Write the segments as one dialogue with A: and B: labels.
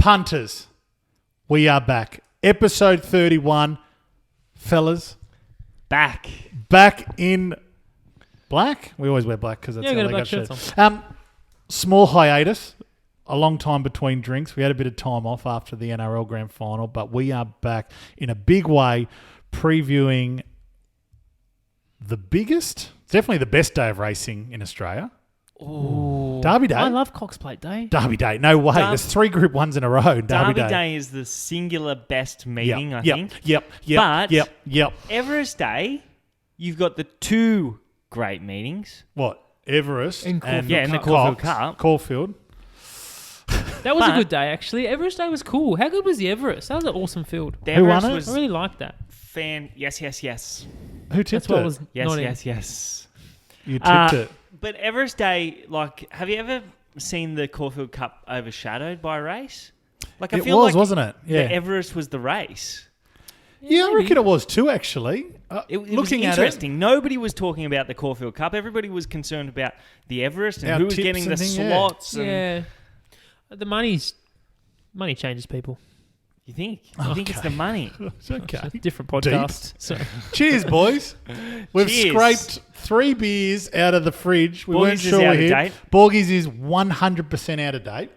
A: Punters, we are back. Episode 31. Fellas.
B: Back
A: In black. We always wear black because that's how
C: got
A: they
C: a black
A: got
C: shirts
A: shirts. Small hiatus. A long time between drinks. We had a bit of time off after the NRL Grand Final, but we are back in a big way previewing the biggest, definitely the best day of racing in Australia.
C: Ooh.
A: Derby Day.
C: I love Cox Plate Day.
A: Derby Day. No way. There's 3 Group 1s in a row.
B: Derby Day is the singular best meeting, I think.
A: Yep.
B: But Everest Day, you've got the 2 great meetings.
A: What? Everest
C: And Caulfield.
B: Yeah, and the Caulfield Cup.
A: Caulfield.
C: That was a good day, actually. Everest Day was cool. How good was the Everest? That was an awesome field.
B: The
A: Who
B: Everest
A: won it?
B: was
C: I really liked that.
B: Yes.
A: Who tipped
C: That's what
A: it?
C: was
B: Yes.
A: You tipped it.
B: But Everest Day, like, have you ever seen the Caulfield Cup overshadowed by a race? Like, I
A: It
B: feel
A: was,
B: like
A: wasn't it? Yeah.
B: the Everest was the race.
A: Yeah, I reckon it was too, actually.
B: It was
A: Looking at
B: interesting. Nobody was talking about the Caulfield Cup. Everybody was concerned about the Everest and
A: Our
B: who was
A: tips
B: getting the
A: and thing, yeah.
B: slots. And
C: Yeah. The money changes people.
B: You think? You think it's the money?
A: It's okay.
C: Different podcast. So.
A: Cheers, boys. We've
B: Cheers.
A: scraped 3 beers out of the fridge. We weren't
B: Borgy's is
A: sure
B: out
A: we're
B: of
A: here.
B: date.
A: Borgy's is 100% out of date.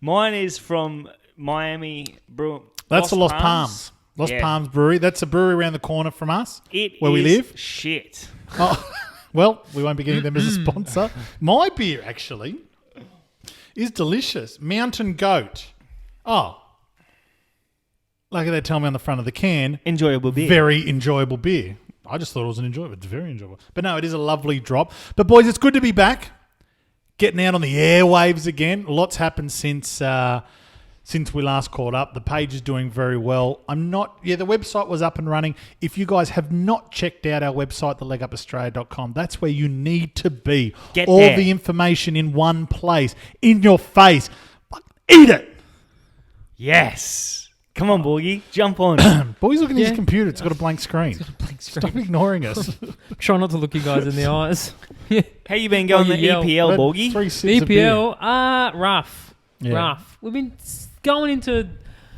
B: Mine is from Miami Brew.
A: That's the Lost Palms. Lost
B: Yeah.
A: Palms Brewery. That's a brewery around the corner from us.
B: Where
A: we live.
B: Shit.
A: Oh, well, we won't be getting them as a sponsor. My beer, actually, is delicious. Mountain Goat. Oh. Like they tell me on the front of the can.
B: Enjoyable beer.
A: Very enjoyable beer. I just thought it was enjoyable. It's very enjoyable. But no, it is a lovely drop. But boys, it's good to be back. Getting out on the airwaves again. Lots happened since we last caught up. The page is doing very well. the website was up and running. If you guys have not checked out our website, thelegupaustralia.com, that's where you need to be.
B: Get
A: All
B: there.
A: the information in one place, in your face. Eat it.
B: Yes. Come on, Borgy. Jump on.
A: Boy's looking at his computer. It's got a blank screen.
C: Blank screen.
A: Stop ignoring us.
C: Try not to look you guys in the eyes.
B: How you been going
C: Oh,
B: the
C: you yell.
B: EPL,
A: Had
B: Borgy?
A: 3 sips of beer.
C: EPL, rough.
A: Yeah.
C: Rough. We've been going into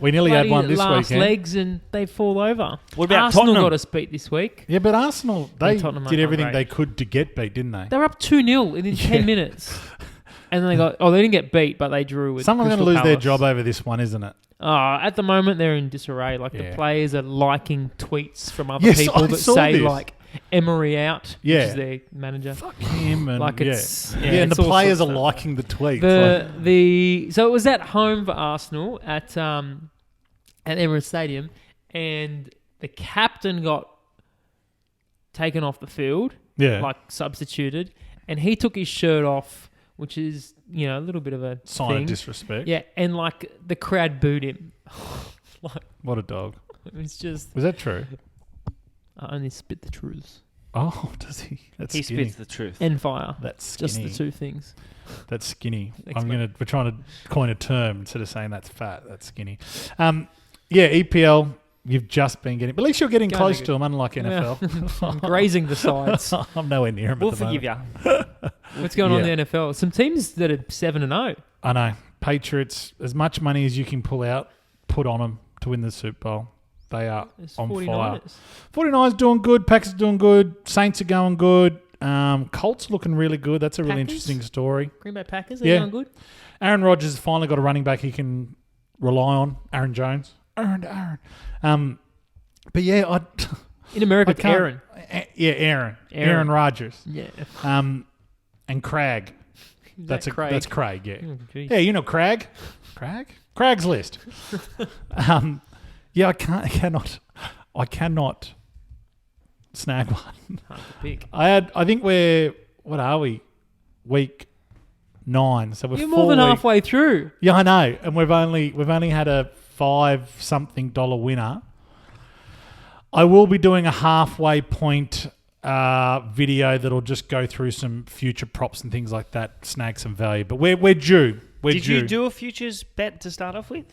A: We nearly had one this
C: last
A: weekend.
C: legs and they fall over.
B: What about
C: Arsenal
B: Tottenham?
C: got us beat this week.
A: Yeah, but Arsenal, they
C: Tottenham
A: did
C: aren't
A: everything
C: great.
A: they could to get beat, didn't they?
C: They were up 2-0 in 10 minutes. And then they didn't get beat, but they drew with
A: Someone's going to
C: Crystal
A: lose their
C: Palace.
A: job over this one, isn't it?
C: At the moment, they're in disarray. Like,
A: Yeah.
C: the players are liking tweets from other
A: Yes,
C: people
A: I
C: that
A: saw
C: say,
A: this.
C: like, Emery out,
A: Yeah.
C: which is their manager.
A: Fuck him. And
C: Like, it's...
A: yeah, and
C: it's
A: the
C: all
A: players are
C: sorts of
A: liking the tweets.
C: So it was at home for Arsenal at Emirates Stadium, and the captain got taken off the field,
A: yeah.
C: like substituted, and he took his shirt off, which is a little bit of a
A: Sign
C: thing.
A: of disrespect.
C: Yeah, and like the crowd booed him. Like,
A: What a dog.
C: it's just
A: Was that true?
C: I only spit the truth
A: Oh, does he? That's
B: He
A: skinny.
B: spits the truth.
C: and fire.
A: That's
C: Just
A: skinny.
C: the 2 things.
A: That's skinny.
C: Thanks,
A: We're trying to coin a term instead of saying that's fat. That's skinny. EPL, you've just been getting... But at least you're getting
C: Going
A: close
C: good.
A: to them, unlike NFL.
C: I'm grazing the sides.
A: I'm nowhere near him
B: We'll
A: at the
B: forgive
A: moment.
B: you.
C: What's going on
A: Yeah.
C: in the NFL? Some teams that are 7-0.
A: I know. Patriots, as much money as you can pull out, put on them to win the Super Bowl. They are
C: It's
A: on
C: 49ers.
A: fire. 49ers doing good. Packers doing good. Saints are going good. Colts looking really good. That's a really
C: Packers?
A: interesting story.
C: Green Bay Packers, they're going good.
A: Aaron Rodgers has finally got a running back he can rely on. Aaron Jones. Aaron. But yeah,
C: In America,
A: I
C: it's
A: can't.
C: Aaron.
A: Aaron.
C: Aaron.
A: Aaron Rodgers.
C: Yeah.
A: And Craig. That's
C: Craig.
A: That's Craig. Yeah.
C: Oh, geez.
A: Yeah, you know Craig. Craig's List. Yeah, I cannot snag one.
C: Hard to pick.
A: I think what are we? Week 9. So we're
C: You're
A: 4
C: more than
A: weeks.
C: halfway through.
A: Yeah, I know. And we've only had a $5-something winner. I will be doing a halfway point video that'll just go through some future props and things like that, snag some value. But we're due.
B: Did you do a futures bet to start off with?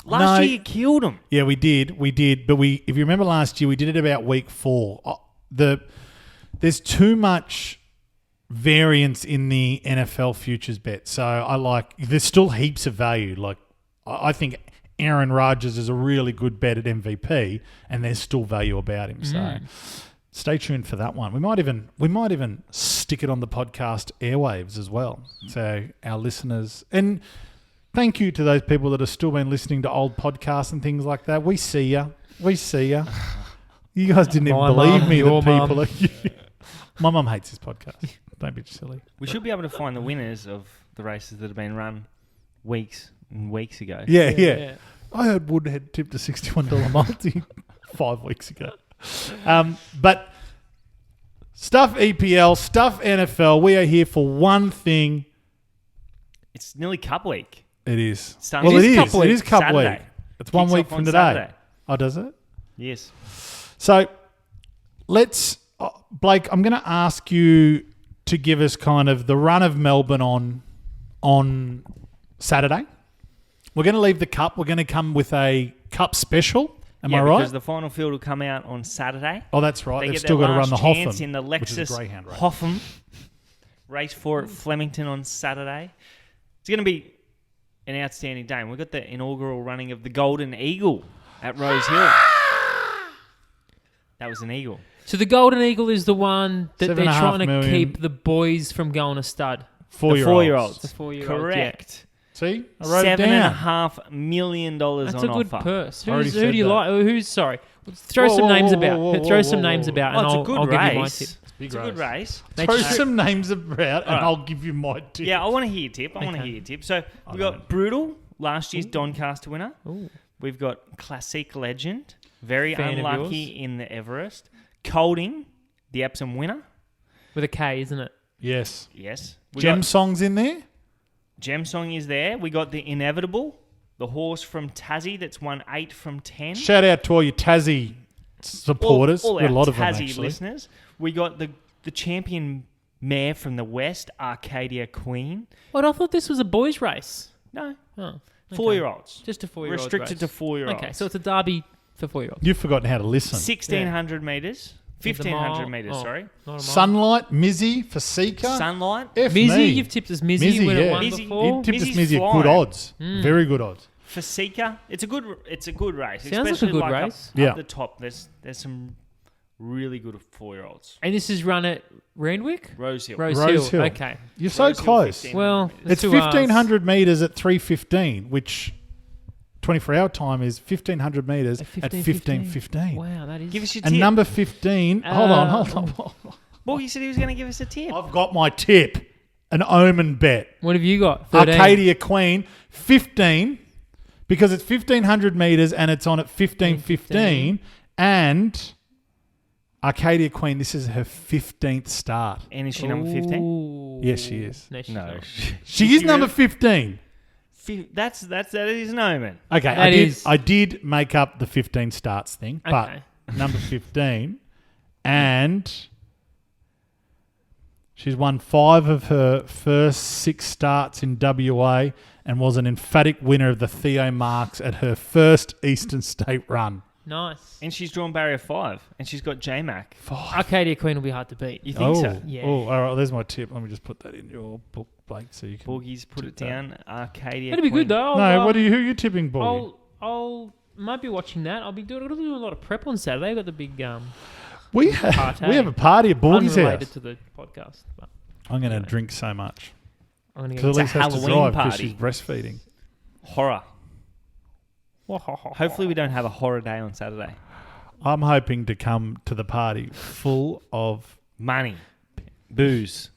B: Last year you killed them.
A: Yeah, we did. But if you remember last year, we did it about week 4. There's too much variance in the NFL futures bet. So there's still heaps of value. Like, I think Aaron Rodgers is a really good bet at MVP, and there's still value about him. So stay tuned for that one. We might even stick it on the podcast airwaves as well. So our listeners, and thank you to those people that have still been listening to old podcasts and things like that. We see ya. We see ya. You guys didn't even
C: My
A: believe
C: mum,
A: me
C: your
A: that people
C: mum.
A: are. My mum hates this podcast. Don't be silly.
B: We should be able to find the winners of the races that have been run weeks and weeks ago.
A: Yeah. I heard Woodhead tipped a $61 multi 5 weeks ago. But stuff EPL, stuff NFL. We are here for one thing.
B: It's nearly Cup Week.
A: It is.
B: Sunday.
A: Well, it
B: It is
A: is.
B: Cup
A: It
B: week.
A: is Cup
B: Saturday.
A: week. It's 1
B: Kicks
A: week
B: off
A: from
B: on
A: today.
B: Saturday.
A: Oh, does it?
B: Yes.
A: So let's, Blake, I'm going to ask you to give us kind of the run of Melbourne on Saturday. We're going to leave the Cup. We're going to come with a Cup special. Am I right?
B: Because the final field will come out on Saturday.
A: Oh, that's right.
B: They
A: They've
B: get
A: still
B: their
A: got to run the
B: last
A: Hotham,
B: chance in the
A: which is a
B: Lexus
A: greyhound race.
B: Hotham race for Flemington on Saturday. It's going to be an outstanding day. And we've got the inaugural running of the Golden Eagle at Rose Hill. That was an eagle.
C: So the Golden Eagle is the one that they're
A: 7.5
C: trying to
A: million.
C: keep the boys from going to stud.
B: The
A: 4-year-olds.
B: 4-year-olds.
C: The 4-year-olds,
B: Correct.
A: See? I wrote it down.
B: $7.5 million
C: That's
B: on
C: a good
B: offer.
C: purse.
A: I already
C: Who
A: said
C: do you
A: that.
C: like? Who's sorry? Throw
A: Whoa,
C: some
A: whoa,
C: names
A: whoa,
C: about.
A: whoa, whoa,
C: Throw
A: whoa,
C: some
A: whoa,
C: names
A: whoa.
C: about,
B: Oh,
C: and
B: it's a
C: I'll
B: good
C: give you my
B: race.
C: tip.
B: It's a good race.
C: They
A: Throw
C: just-
A: some names about and
B: Alright.
A: I'll give you my tip.
B: Yeah, I want to hear your tip. I want to
C: Okay.
B: hear your tip. So we've
A: don't
B: got Brutal, last year's Doncaster winner.
C: Ooh.
B: We've got Classic Legend, very
C: Fan of
B: unlucky
C: yours.
B: in the Everest. Colding, the Epsom winner.
C: With a K, isn't it?
A: Yes.
B: Yes. We
A: Gem
B: got
A: songs in there?
B: Gem Song is there. We got the Inevitable, the horse from Tassie that's won 8 from 10.
A: Shout out to all your Tassie supporters.
B: All
A: We've got
B: our
A: a lot of them,
B: Tassie
A: actually.
B: listeners. We got the champion mare from the West, Arcadia Queen.
C: What? I thought this was a boys' race.
B: No,
C: Oh, okay.
B: 4-year-olds.
C: Just a 4-year-old
B: Restricted
C: race.
B: to 4-year-olds.
C: Okay, so it's a derby for 4-year-olds.
A: You've forgotten how to listen.
B: 1,600 metres.
C: Is the
B: 1,500
C: mile-
B: metres,
C: oh.
B: sorry.
C: Not a mile.
A: Sunlight, Mizzy, Fasika.
B: Sunlight.
A: F
C: Mizzy,
A: me.
C: you've tipped as Mizzy,
A: Mizzy,
C: when
A: yeah.
C: it won
B: Mizzy-
C: before.
A: You tipped us
B: Mizzy's
A: Mizzy at good
B: flying.
A: odds. Very good odds.
B: Fasika. It's a good race.
C: Sounds like a
B: especially
C: good
B: up-
C: race.
A: Yeah.
B: Up the top, there's some really good 4-year-olds.
C: And this is run at Randwick?
B: Rose Hill.
C: Rose
A: Rose
C: Hill.
A: Hill.
C: Okay.
A: You're so
B: Rose Hill,
A: close.
B: 15.
C: Well,
A: It's
C: the two Rs.
A: 1,500 metres at 3:15, which 24-hour time is 1,500 metres at 15:15.
C: Wow, that is.
B: Give us your
A: And
B: tip.
A: number 15, hold on.
B: Well, you said he was going to give us a tip.
A: I've got my tip, an omen bet.
C: What have you got? 13.
A: Arcadia Queen, 15, because it's 1,500 metres and it's on at 15:15. And Arcadia Queen, this is her 15th start.
B: And is she number 15?
C: Ooh.
A: Yes, she is.
C: No, she's
B: No.
C: not.
A: She is number 15.
B: That is an omen.
A: Okay,
C: That is-
A: I did make up the 15 starts thing, but
C: Okay.
A: number 15, and she's won 5 of her first 6 starts in WA and was an emphatic winner of the Theo Marks at her first Eastern State run.
C: Nice.
B: And she's drawn barrier 5. And she's got J-Mac.
C: Arcadia Queen will be hard to beat.
B: You think so?
C: Yeah.
A: Oh, all right, there's my tip. Let me just put that in your book, Blake, so you can...
B: Borgy's put it down. Arcadia
C: That'd be
B: Queen.
C: good though.
A: No, who are you tipping, boy?
C: I'll might be watching that. I'll be doing a lot of prep on Saturday. I've got the big
A: We have
C: Party.
A: we have a party at Borgy's
C: unrelated
A: house.
C: to the podcast. But
A: I'm going to
C: Anyway.
A: drink so much.
C: I'm gonna
A: Because
C: go.
A: Elise has to
B: Halloween
A: drive because
B: party.
A: she's breastfeeding.
B: Horror. Hopefully we don't have a horror day on Saturday.
A: I'm hoping to come to the party full of
B: Money. Booze.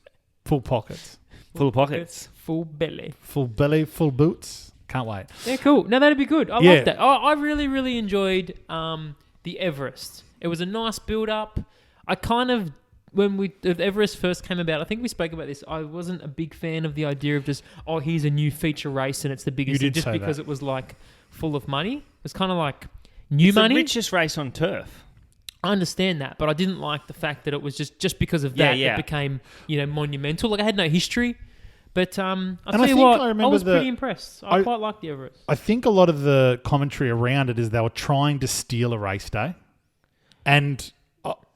A: full pockets,
B: Full of pockets.
C: Full belly.
A: full belly, full boots. Can't wait.
C: Yeah, cool. No, that'd be good. I
A: Yeah.
C: like that. I really, really enjoyed the Everest. It was a nice build up. I kind of, when the Everest first came about, I think we spoke about this. I wasn't a big fan of the idea of just, here's a new feature race and it's the biggest
A: You
C: thing,
A: did
C: just
A: say
C: because
A: that.
C: it was like full of money. It was kind of like new
B: It's
C: money.
B: the richest race on turf.
C: I understand that, but I didn't like the fact that it was just because of
B: Yeah,
C: that
B: yeah.
C: it became monumental. Like I had no history, but I'll
A: And
C: tell
A: I
C: you
A: think
C: what,
A: I
C: I
A: remember
C: was
A: the-
C: pretty impressed. I
A: I-
C: quite liked the Everest.
A: I think a lot of the commentary around it is they were trying to steal a race day, and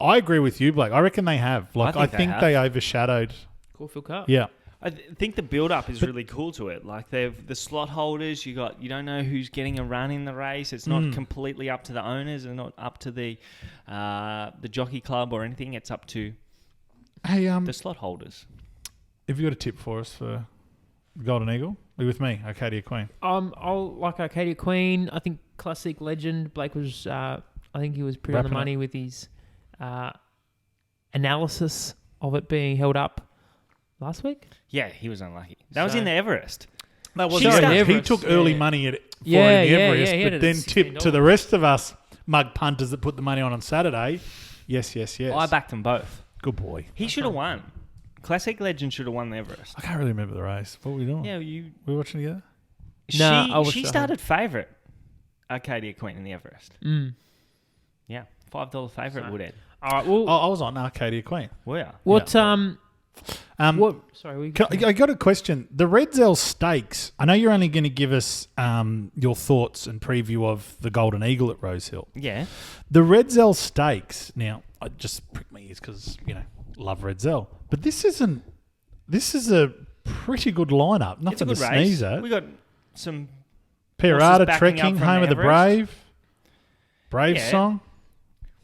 A: I agree with you, Blake. I reckon they have. Like, I
B: think they
A: think
B: have.
A: they overshadowed.
C: Caulfield Cup.
A: Yeah,
B: think the build-up is really cool to it. Like the slot holders, you don't know who's getting a run in the race. It's not completely up to the owners and not up to the jockey club or anything. It's up to the slot holders.
C: Have
A: you got a tip for us for Golden Eagle? Are you with me, Arcadia Queen?
C: I'll like Arcadia Queen. I think Classic Legend. Blake was. I think he was pretty on the money with his analysis of it being held up last week.
B: Yeah, he was unlucky. That was in the Everest.
A: That was Everest. He took early money for in the Everest, but then tipped to the rest of us mug punters that put the money on Saturday. Yes.
B: I backed them both.
A: Good boy.
B: He should have won. Classic Legend should have won the Everest.
A: I can't really remember the race. What were we doing?
B: Yeah,
A: we were watching together?
B: She started favourite Arcadia Queen in the Everest. Yeah, $5 favourite Woodhead.
C: All right, well,
A: I was on Arcadia Queen.
B: Well,
C: what?
A: What? Sorry, I got a question. The Redzell Stakes. I know you're only going to give us your thoughts and preview of the Golden Eagle at Rosehill.
B: Yeah.
A: The Redzell Stakes. Now, I just prick my ears because love Redzell, but this is a pretty good lineup. Nothing to sneeze at.
B: We got some
A: Pirata Trekking, Home of the Brave song.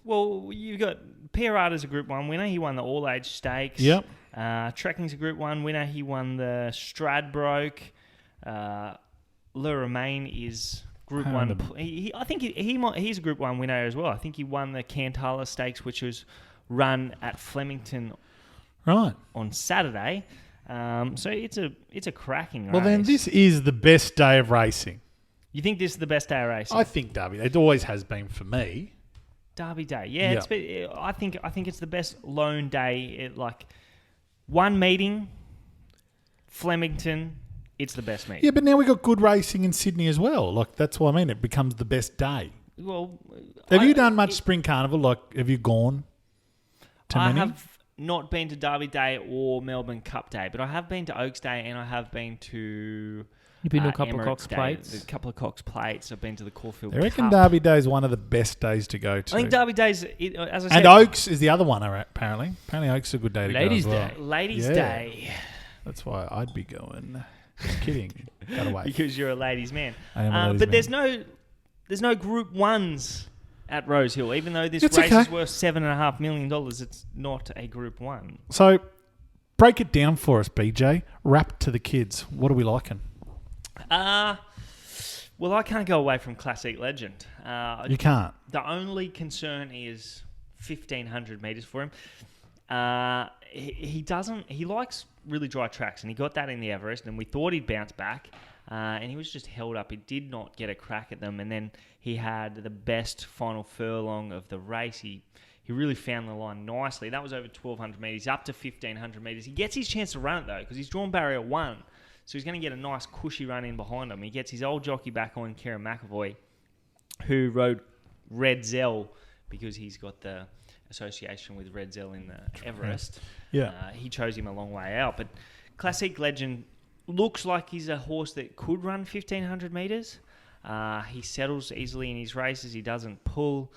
B: Well, you got Pirata's a Group 1 winner. He won the All Age Stakes.
A: Yep.
B: Trekking's a Group 1 winner. He won the Stradbroke. Le Romain is Group 1. I think he's a Group 1 winner as well. I think he won the Cantala Stakes, which was run at Flemington on Saturday. So it's a cracking race.
A: Well, then this is the best day of racing.
B: You think this is the best day of racing?
A: I think Derby. It always has been for me.
B: Derby Day, yeah. I think it's the best lone day. One meeting, Flemington. It's the best meeting.
A: Yeah, but now we got good racing in Sydney as well. That's what I mean. It becomes the best day.
B: Well,
A: have you done much Spring Carnival? Have you gone to many?
B: I have not been to Derby Day or Melbourne Cup Day, but I have been to Oaks Day and I have been to.
C: You've been to a couple
B: Emirates
C: of Cox
B: Day,
C: Plates.
B: A couple of Cox Plates. I've been to the Caulfield
A: I reckon
B: Cup.
A: Derby Day is one of the best days to go to.
B: I think Derby Days, as I said,
A: and Oaks is the other one. Apparently, Oaks is a good day to
C: Ladies'
A: go.
C: Day.
B: Ladies' Day.
A: That's why I'd be going. Just kidding. Got away.
B: Because you're a ladies' man.
A: I am a ladies'
B: but
A: man.
B: there's no Group 1s at Rosehill, even though this race is worth $7.5 million. It's not a Group 1.
A: So, break it down for us, BJ. Rap to the kids. What are we liking?
B: Well, I can't go away from Classic Legend.
A: You can't.
B: The only concern is 1,500 metres for him. He likes really dry tracks, and he got that in the Everest, and we thought he'd bounce back, and he was just held up. He did not get a crack at them, and then he had the best final furlong of the race. He really found the line nicely. That was over 1,200 metres, up to 1,500 metres. He gets his chance to run it, though, because he's drawn barrier 1. So he's going to get a nice cushy run in behind him. He gets his old jockey back on, Kieran McAvoy, who rode Redzell because he's got the association with Redzell in the Everest.
A: Yeah.
B: He chose him a long way out. But Classic Legend looks like he's a horse that could run 1,500 metres. He settles easily in his races. He doesn't pull.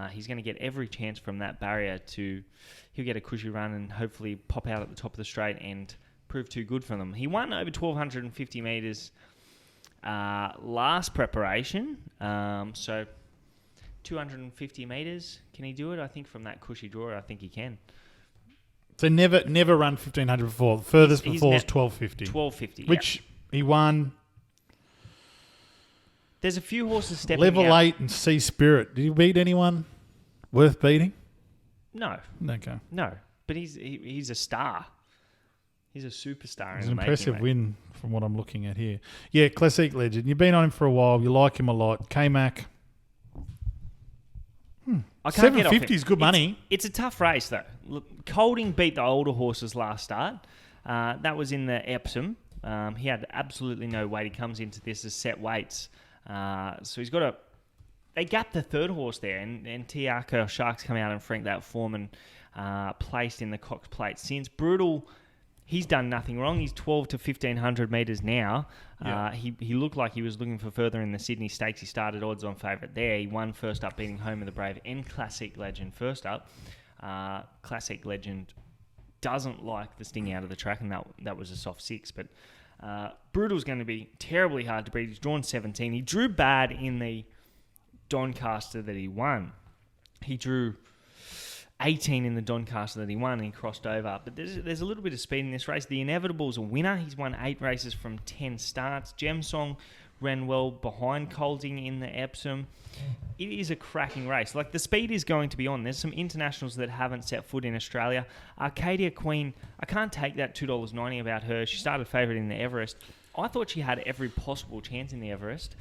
B: He's going to get every chance from that barrier he'll get a cushy run and hopefully pop out at the top of the straight and prove too good for them. He won over 1,250 metres last preparation. So 250 metres. Can he do it? I think from that cushy draw, I think he can.
A: So never run 1,500 before. The furthest before was 1,250.
B: 1,250,
A: which he won.
B: There's a few horses stepping
A: Level
B: out.
A: 8 and Sea Spirit. Did he beat anyone worth beating?
B: No.
A: Okay.
B: No. But he's a star. He's a superstar.
A: It's an impressive win from what I'm looking at here. Yeah, Classic Legend. You've been on him for a while. You like him a lot. K-Mac.
B: I can't get off him.
A: 750 is good money.
B: It's a tough race, though. Look, Colding beat the older horses last start. That was in the Epsom. He had absolutely no weight. He comes into this as set weights. So he's got a... They gapped the third horse there, and Tiako Sharks come out and frank that form and placed in the Cox Plate. Since Brutal... He's done nothing wrong. He's 12 to 1,500 metres now.
A: Yeah.
B: He looked like he was looking for further in the Sydney Stakes. He started odds on favourite there. He won first up, beating Home of the Brave and Classic Legend first up. Classic Legend doesn't like the sting out of the track, and that was a soft 6. But Brutal's going to be terribly hard to beat. He's drawn 17. He drew bad in the Doncaster that he won. He drew 18 in the Doncaster that he won, and he crossed over. But there's a little bit of speed in this race. The Inevitable's a winner. He's won 8 races from 10 starts. Gemsong ran well behind Colding in the Epsom. It is a cracking race. Like, the speed is going to be on. There's some internationals that haven't set foot in Australia. Arcadia Queen, I can't take that $2.90 about her. She started favourite in the Everest. I thought she had every possible chance in the Everest.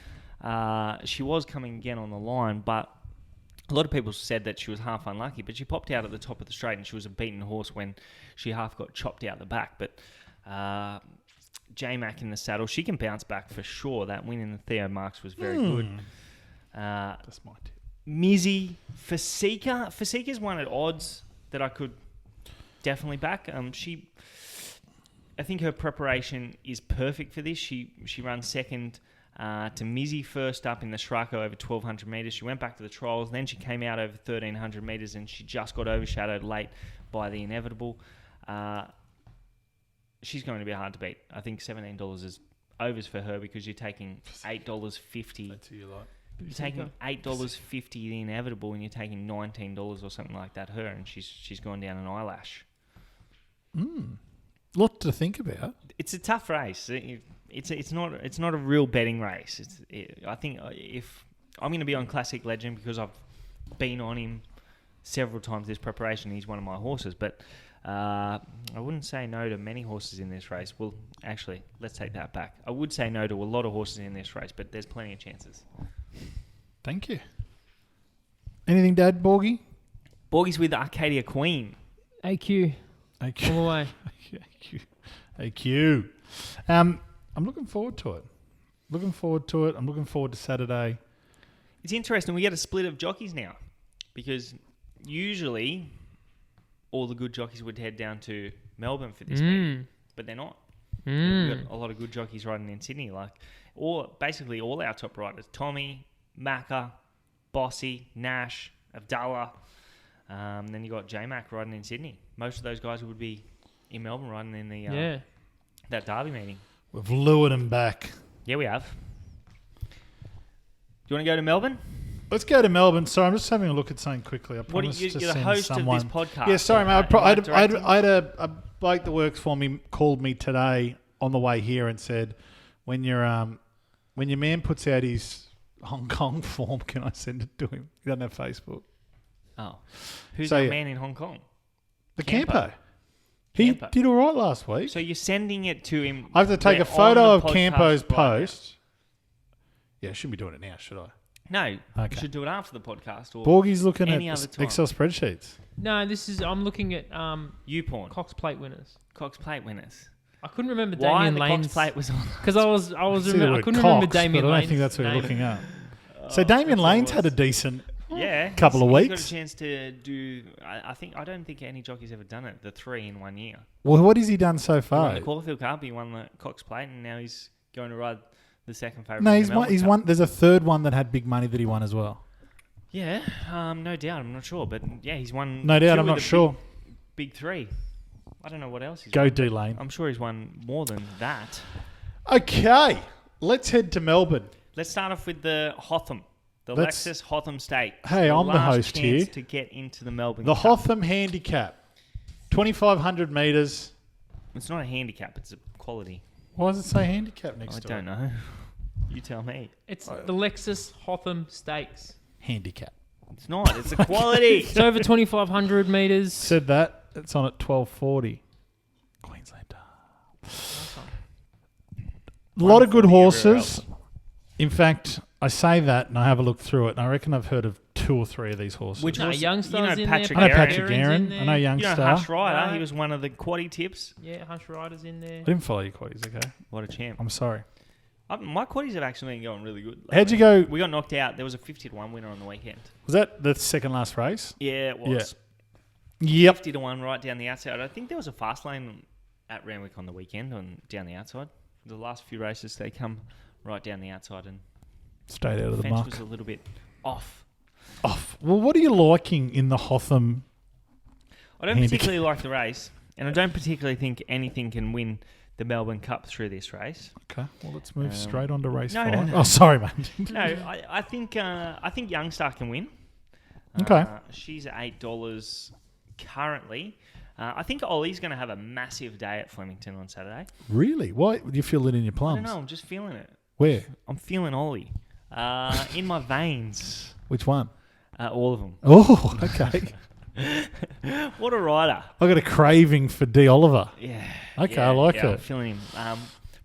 B: She was coming again on the line, but a lot of people said that she was half unlucky, but she popped out at the top of the straight and she was a beaten horse when she half got chopped out the back. But J-Mac in the saddle, she can bounce back for sure. That win in the Theo Marks was very good.
A: That's my tip.
B: Mizzy, Fasika. Fasika's one at odds that I could definitely back. I think her preparation is perfect for this. She runs second to Mizzy first up in the Shrako over 1,200 metres. She went back to the trials. Then she came out over 1,300 metres and she just got overshadowed late by the Inevitable. She's going to be hard to beat. I think $17 is overs for her because you're taking $8.50.
A: That's who you like.
B: You're taking $8.50 the Inevitable and you're taking $19 or something like that her, and she's gone down an eyelash.
A: Lot to think about.
B: It's a tough race. It's not a real betting race. I think if I'm going to be on Classic Legend because I've been on him several times this preparation. He's one of my horses, but I wouldn't say no to many horses in this race. Well, actually, let's take that back. I would say no to a lot of horses in this race, but there's plenty of chances.
A: Thank you. Anything, Dad? Borgy?
B: Borgy's with Arcadia Queen.
C: AQ. All the way.
A: AQ. I'm looking forward to it. I'm looking forward to Saturday.
B: It's interesting. We get a split of jockeys now because usually all the good jockeys would head down to Melbourne for this meet, but they're not. We've got a lot of good jockeys riding in Sydney, basically all our top riders. Tommy, Macca, Bossy, Nash, Abdallah. Then you got J-Mac riding in Sydney. Most of those guys would be in Melbourne riding in the that Derby meeting.
A: We've lured them back.
B: Yeah, we have. Do you want to go to Melbourne?
A: Let's go to Melbourne. Sorry, I'm just having a look at something quickly. I promised
B: you're
A: to
B: the
A: send
B: host
A: someone.
B: of this podcast.
A: Yeah, sorry, mate.
B: Directing?
A: I had a bloke that works for me called me today on the way here and said, when your man puts out his Hong Kong form, can I send it to him? He doesn't have Facebook.
B: Oh. Who's
A: So,
B: our
A: yeah.
B: man in Hong Kong?
A: The
B: Campo.
A: Campo. He
B: Campo.
A: did all right last week.
B: So you're sending it to him.
A: I have to take
B: We're
A: a photo
B: on
A: of
B: the podcast
A: Campo's
B: right now.
A: post. Yeah, I shouldn't be doing it now, should I?
B: No.
A: Okay.
B: You should do it after the podcast. Or
A: Borgy's looking
B: any
A: at
B: other time.
A: Excel spreadsheets.
C: No, I'm looking at
B: YouPorn.
C: Cox Plate winners.
B: Cox Plate winners.
C: I couldn't remember
B: Why
C: Damien
B: the
C: Lane's
B: Cox Plate was on?
C: because I
A: See the word
C: couldn't remember
A: Cox,
C: Damien
A: but I
C: Lane's
A: don't think that's what you're
C: name.
A: looking at. So Damien
B: that's what it
A: Lane's had a
B: was.
A: decent
B: Yeah,
A: couple of
B: He's
A: weeks.
B: got a chance to do. I don't think any jockey's ever done it. The 3 in 1 year.
A: Well, what has he done so
B: He
A: far?
B: won the Caulfield Cup. He won the Cox Plate, and now he's going to ride the second favourite.
A: No,
B: in
A: he's
B: the
A: won.
B: Melbourne
A: He's
B: Cup.
A: won. There's a third one that had big money that he won as well.
B: Yeah, no doubt. I'm not sure, but yeah, he's won.
A: No doubt.
B: 2
A: I'm
B: of
A: not
B: the
A: sure.
B: Big 3. I don't know what else he's
A: Go
B: won.
A: D Lane.
B: I'm sure he's won more than that.
A: Okay, let's head to Melbourne.
B: Let's start off with the Hotham, the
A: Let's-
B: Lexus Hotham Stake.
A: Hey, I'm the
B: last
A: host
B: chance
A: here.
B: to get into the Melbourne.
A: The
B: Cup.
A: Hotham Handicap, 2,500 metres.
B: It's not a handicap; it's a quality.
A: Why does it say handicap next
B: I
A: to
B: don't
A: it?
B: know. You tell me.
C: It's the Lexus Hotham Stakes.
A: Handicap.
B: It's not. It's a quality.
C: It's over 2,500 meters.
A: Said that. It's on at 12:40. Queensland. A lot of good
B: 140
A: horses. In fact, I say that and I have a look through it, and I reckon I've heard of 2 or 3 of these horses.
B: Which
C: No,
B: horse-
C: Youngstars
B: you know
C: in
B: Patrick
C: there.
A: I know
B: Aaron.
A: Patrick
C: Aaron's
A: Aaron.
C: in
A: I know
C: there.
B: You know
A: Youngstar.
B: Hush Rider.
C: Right.
B: He was one of the quaddy tips.
C: Yeah, Hush Rider's in there.
A: I didn't follow your quaddies, okay?
B: What a champ.
A: I'm sorry.
B: My quaddies have actually been going really good.
A: How'd you
B: lately.
A: go?
B: We got knocked out. There was a 50-1 winner on the weekend.
A: Was that the second last race?
B: Yeah, it was.
A: Yep.
B: 50-1 right down the outside. I think there was a fast lane at Randwick on the weekend down the outside. The last few races, they come right down the outside, and
A: Straight out of the
B: fence
A: muck.
B: was a little bit off.
A: Off. Well, what are you liking in the Hotham?
B: I don't
A: Handicap.
B: particularly like the race. And I don't particularly think anything can win the Melbourne Cup through this race.
A: Okay, well, let's move straight on to race
B: no,
A: 5.
B: no, no.
A: Oh, sorry, mate.
B: No, I think Youngstar can win.
A: Okay.
B: She's at $8 currently. I think Ollie's going to have a massive day at Flemington on Saturday.
A: Really? Why do you feel it in your
B: I
A: plums?
B: don't know. I'm just feeling it.
A: Where?
B: I'm feeling Ollie in my veins.
A: Which one?
B: All of them.
A: Oh, okay.
B: What a rider.
A: I got a craving for D. Oliver.
B: Yeah.
A: Okay, I like
B: I'm
A: it.
B: feeling him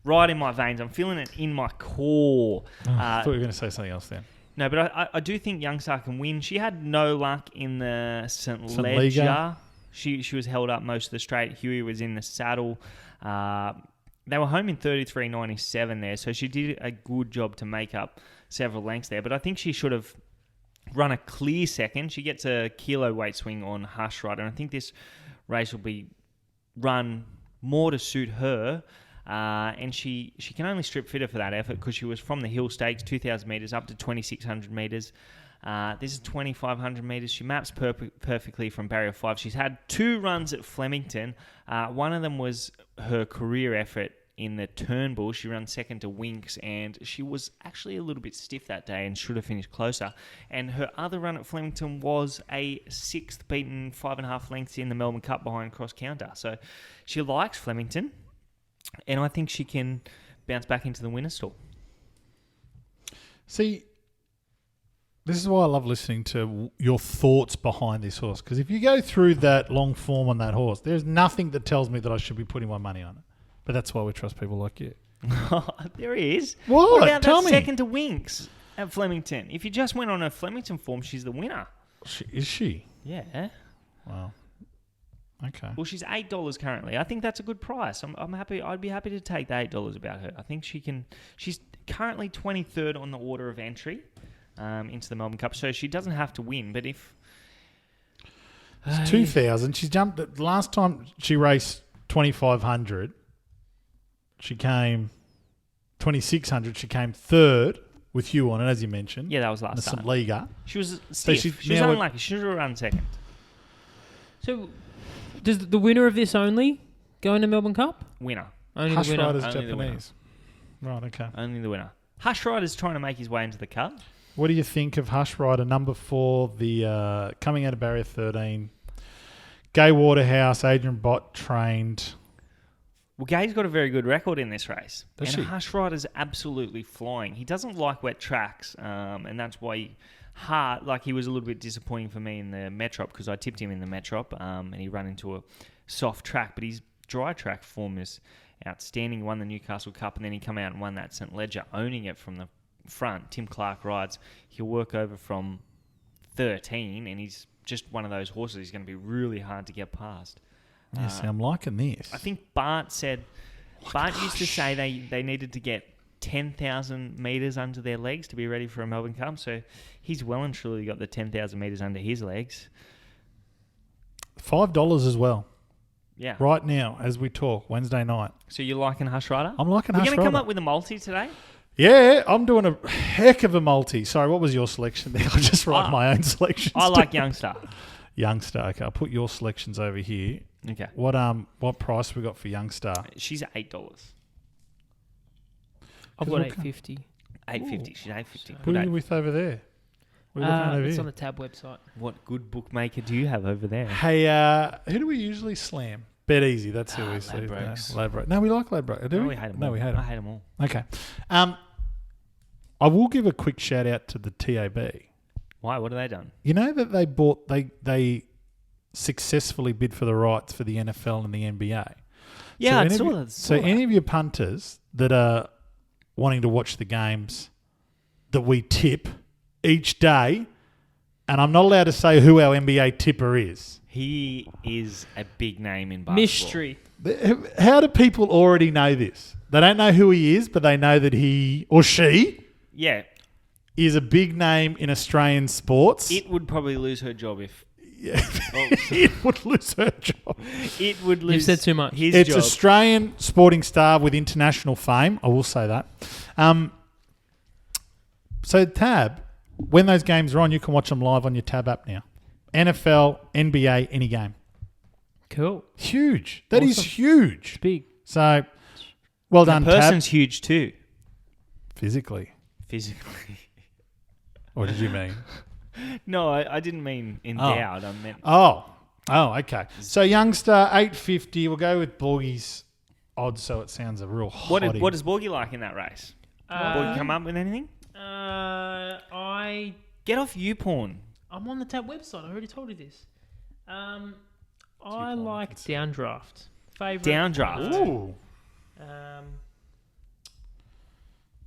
B: right in my veins. I'm feeling it in my core.
A: I thought you were going to say something else then.
B: No, but I do think Youngstar can win. She had no luck in the St.
A: Ledger.
B: Ledger. She was held up most of the straight. Huey was in the saddle. They were home in 33.97 there, so she did a good job to make up several lengths there. But I think she should have run a clear second. She gets a kilo weight swing on Hush Rider, and I think this race will be run more to suit her. And she can only strip fitter for that effort because she was from the Hill Stakes, 2,000 metres up to 2,600 metres. This is 2,500 metres. She maps perfectly from barrier 5. She's had 2 runs at Flemington. One of them was her career effort in the Turnbull. She ran second to Winks, and she was actually a little bit stiff that day and should have finished closer. And her other run at Flemington was a 6th, beaten 5.5 lengths in the Melbourne Cup behind Cross Counter. So she likes Flemington, and I think she can bounce back into the winner's stall.
A: See, this is why I love listening to your thoughts behind this horse. Because if you go through that long form on that horse, there's nothing that tells me that I should be putting my money on it. But that's why we trust people like you.
B: There he is.
A: What?
B: What about
A: Tell
B: that
A: me.
B: second to Winks at Flemington? If you just went on her Flemington form, she's the winner.
A: Is she?
B: Yeah.
A: Wow. Okay.
B: Well, she's $8 currently. I think that's a good price. I'm happy. I'd be happy to take the $8 about her. I think she can. She's currently 23rd on the order of entry into the Melbourne Cup, so she doesn't have to win. But if
A: It's 2,000. She's jumped. Last time she raced 2,500, she came 2,600. She came third with you on it, as you mentioned.
B: yeah, that was
A: in the
B: last
A: St.
B: time.
A: Liga.
B: She was stiff.
A: she-
B: She was
A: now
B: unlucky. She should have run second.
C: So, does the winner of this only go into Melbourne Cup?
B: Winner.
C: Only
A: Hush
C: the winner.
A: Rider's
B: Only the winner.
A: Japanese. Right, okay.
B: Only the winner. Hush Rider's trying to make his way into the Cup.
A: What do you think of Hush Rider, number 4, the coming out of barrier 13? Gay Waterhouse, Adrian Bott trained.
B: Well, Gay's got a very good record in this race.
A: Does
B: and
A: she?
B: Hush Rider's absolutely flying. He doesn't like wet tracks, and that's why he was a little bit disappointing for me in the Metrop because I tipped him in the Metrop, and he ran into a soft track. But his dry track form is outstanding. He won the Newcastle Cup, and then he come out and won that St. Ledger, owning it from the front. Tim Clark rides. He'll work over from 13, and he's just one of those horses. He's going to be really hard to get past.
A: Yes, I'm liking this.
B: I think Bart used to say they needed to get 10,000 metres under their legs to be ready for a Melbourne Cup. So he's well and truly got the 10,000 metres under his legs.
A: $5 as well.
B: Yeah.
A: Right now, as we talk, Wednesday night.
B: So you're liking Hush Rider?
A: I'm liking
B: We're
A: Hush
B: going to come
A: Rider.
B: up with a multi today?
A: Yeah, I'm doing a heck of a multi. Sorry, what was your selection there? I'll just write my own selections.
B: I like
A: down.
B: Youngstar.
A: Youngster. Okay, I'll put your selections over here.
B: Okay.
A: What price we got for Youngster?
B: She's at $8.
C: I've got
A: Look-
C: $8.50.
B: $8.50. She's $8.50.
A: Who are you with over there? What are you looking at over
C: It's
A: here?
C: on the Tab website.
B: What good bookmaker do you have over there?
A: Hey, who do we usually slam? Bet Easy. That's who we sleep.
B: Ladbrokes.
A: Ladbrokes. No, we like Ladbrokes. Do
B: No,
A: we?
B: we hate them
A: No,
B: all.
A: we hate them.
B: I hate them all.
A: Okay. I will give a quick shout out to the TAB.
B: Why? What have they done?
A: You know that they successfully bid for the rights for the NFL and the NBA.
B: Yeah, I
A: any
B: saw
A: of you-
B: that.
A: So any of your punters that are wanting to watch the games that we tip each day, and I'm not allowed to say who our NBA tipper is.
B: He is a big name in basketball.
C: Mystery.
A: How do people already know this? They don't know who he is, but they know that he or she
B: Yeah.
A: is a big name in Australian sports.
B: It would probably lose her job if...
A: It would lose her job.
B: It would lose...
C: You've said too much.
B: His
A: It's
B: job.
A: Australian sporting star with international fame. I will say that. So Tab, when those games are on, you can watch them live on your Tab app now. NFL, NBA, any game.
C: Cool.
A: Huge. That is
C: Awesome.
A: huge.
C: It's big.
A: So, well
B: The
A: done, Tab.
B: person's huge too.
A: Physically.
B: Physically.
A: What did you mean?
B: No, I didn't mean endowed. I meant
A: Oh, okay. So, youngster, 850. We'll go with Borgy's odds so it sounds a real
B: what
A: hottie.
B: does Borgy like in that race? Borgy come up with anything? Get off YouPorn.
C: I'm on the Tab website. I already told you this. I
A: on,
C: like Downdraft. Favorite.
B: Downdraft.
A: Ooh.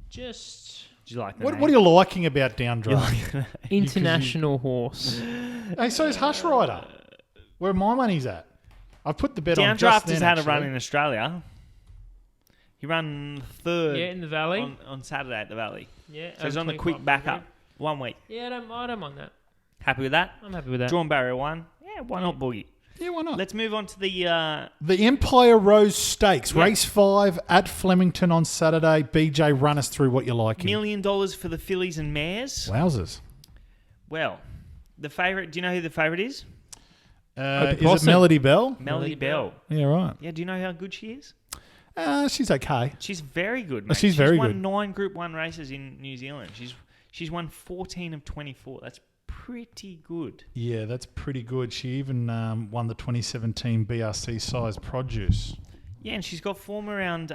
C: Just
B: Do you like the
A: What
B: name?
A: are you liking about Downdraft?
B: You like the name?
C: international horse.
A: Hey, so is Hush Rider. Where my money's at. I've put the bet on just
B: Downdraft has
A: then,
B: had a
A: actually.
B: run in Australia. He ran third
C: Yeah, in the valley.
B: on Saturday at the Valley.
C: Yeah.
B: So he's on the
C: 25
B: quick backup.
C: kilometre.
B: 1 week.
C: Yeah, I don't mind that.
B: Happy with that?
C: I'm happy with that.
B: Drawn barrier 1. Yeah, why not Boogie?
A: Yeah, why not?
B: Let's move on to the
A: The Empire Rose Stakes,
B: Yeah.
A: race 5 at Flemington on Saturday. BJ, run us through what you're liking.
B: $1 million for the fillies and mares.
A: Wowzers.
B: Well, the favourite, do you know who the favourite is?
A: Is it
C: Possum.
A: Melody Bell?
B: Melody Bell.
A: Yeah, right.
B: Yeah, do you know how good she is?
A: She's okay.
B: She's very good, mate.
A: She's very
B: won
A: good.
B: 9 Group 1 races in New Zealand. She's won 14 of 24. That's pretty good.
A: Yeah, that's pretty good. She even won the 2017 BRC Size Produce.
B: Yeah, and she's got form around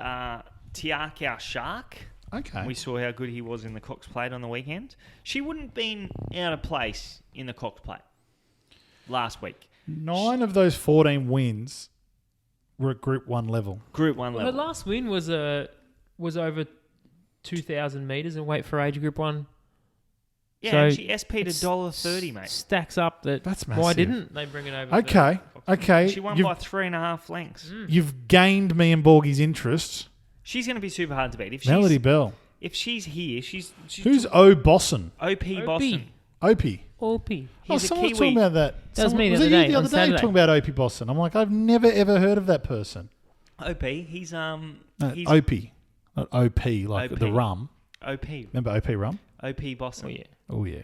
B: Tiak, our shark.
A: Okay.
B: We saw how good he was in the Cox Plate on the weekend. She wouldn't have been out of place in the Cox Plate last week.
A: 9 of those 14 wins were at Group 1 level.
B: Group 1
C: Her
B: level.
C: last win was over 2,000 metres in weight for age Group 1.
B: Yeah,
C: So
B: and she SP'd
C: it's
B: $1.30, mate.
C: Stacks up that.
A: That's
C: Why
A: massive.
C: didn't they bring it over?
A: Okay. Okay.
B: She won
A: You've,
B: by 3.5 lengths.
A: you've gained me and Borgy's interest.
B: She's going to be super hard to beat. If
A: Melody
B: she's,
A: Bell.
B: if she's here, she's
A: Who's O Bosson?
B: OP Boston.
A: Opie.
C: Opie.
A: Oh,
B: He's a
A: someone was
B: Kiwi.
A: talking about that.
C: That was me the
A: Was
C: other
A: it you
C: day,
A: the
C: on
A: other day
C: Saturday.
A: talking about Opie Boston? I'm like, I've never ever heard of that person.
B: OP. He's he's
A: Opie. Not OP, like
B: OP.
A: the rum.
B: OP.
A: Remember OP rum?
B: OP Boston.
C: Oh yeah.
A: Oh, yeah.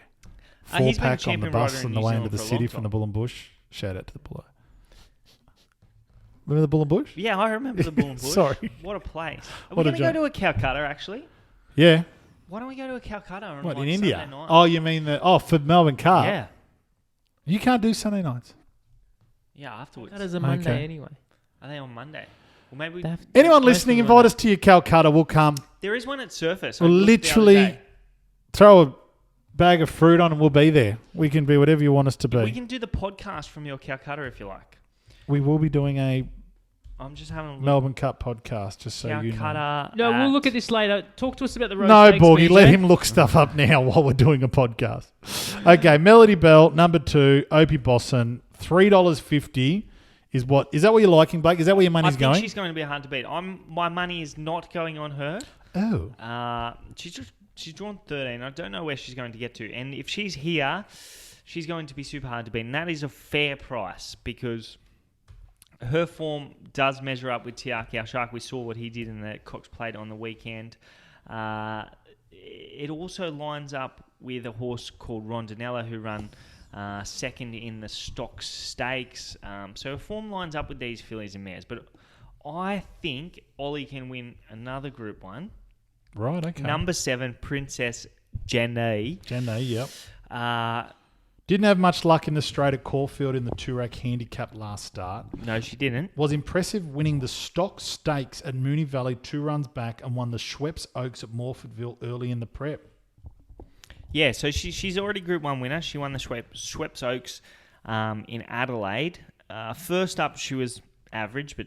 B: He's been a
A: 4-pack on the
B: champion
A: bus
B: rider in
A: on the
B: New
A: way
B: Zealand
A: into the
B: for a
A: city
B: long
A: from
B: time.
A: the Bull and Bush. Shout out to the Bullo. Remember the Bull and Bush?
B: Yeah, I remember the Bull and Bush.
A: Sorry.
B: What a place. Are
A: What
B: we
A: a
B: going to go
A: joke.
B: to a Calcutta, actually?
A: Yeah.
B: Why don't we go to a Calcutta on
A: What,
B: like
A: in India?
B: Sunday night?
A: Oh, you mean for Melbourne Cup?
B: Yeah.
A: You can't do Sunday nights.
B: Yeah, afterwards.
C: That is a Monday
A: Okay.
C: anyway.
B: Are they on Monday? Well, maybe
C: They have-
A: Anyone
C: Most
A: listening,
C: of them
A: invite
C: are-
A: us to your Calcutta. We'll come.
B: there is one at Surface.
A: We'll
B: I looked the other
A: literally
B: day.
A: throw a bag of fruit on and we'll be there. We can be whatever you want us to be.
B: We can do the podcast from your Calcutta if you like.
A: We will be doing a
B: I'm just having a look.
A: Melbourne Cup podcast, just so you know.
B: Calcutta.
C: No, we'll look at this later. Talk to us about the road
A: No,
C: stakes,
A: Borgy,
C: BJ.
A: let him look stuff up now while we're doing a podcast. Okay, Melody Bell, number 2, Opie Bosson, $3.50 is what? Is that what you're liking, Blake? Is that where your
B: I
A: money's
B: think
A: going?
B: she's going to be hard to beat. My money is not going on her.
A: Oh,
B: She's drawn 13. I don't know where she's going to get to. And if she's here, she's going to be super hard to beat. And that is a fair price because her form does measure up with Tiaki, our shark. We saw what he did in the Cox Plate on the weekend. It also lines up with a horse called Rondinella who run second in the Stock Stakes. So her form lines up with these fillies and mares. But I think Ollie can win another Group 1.
A: right, okay.
B: Number 7, Princess Jenny.
A: Jenny, yep.
B: Uh,
A: Didn't have much luck in the straight at Caulfield in the Toorak handicap last start.
B: no, she didn't.
A: Was impressive winning the Stock Stakes at Moonee Valley 2 runs back and won the Schweppes Oaks at Morfordville early in the prep.
B: Yeah, so she's already Group 1 winner. She won the Schweppes Oaks in Adelaide. First up, she was average, but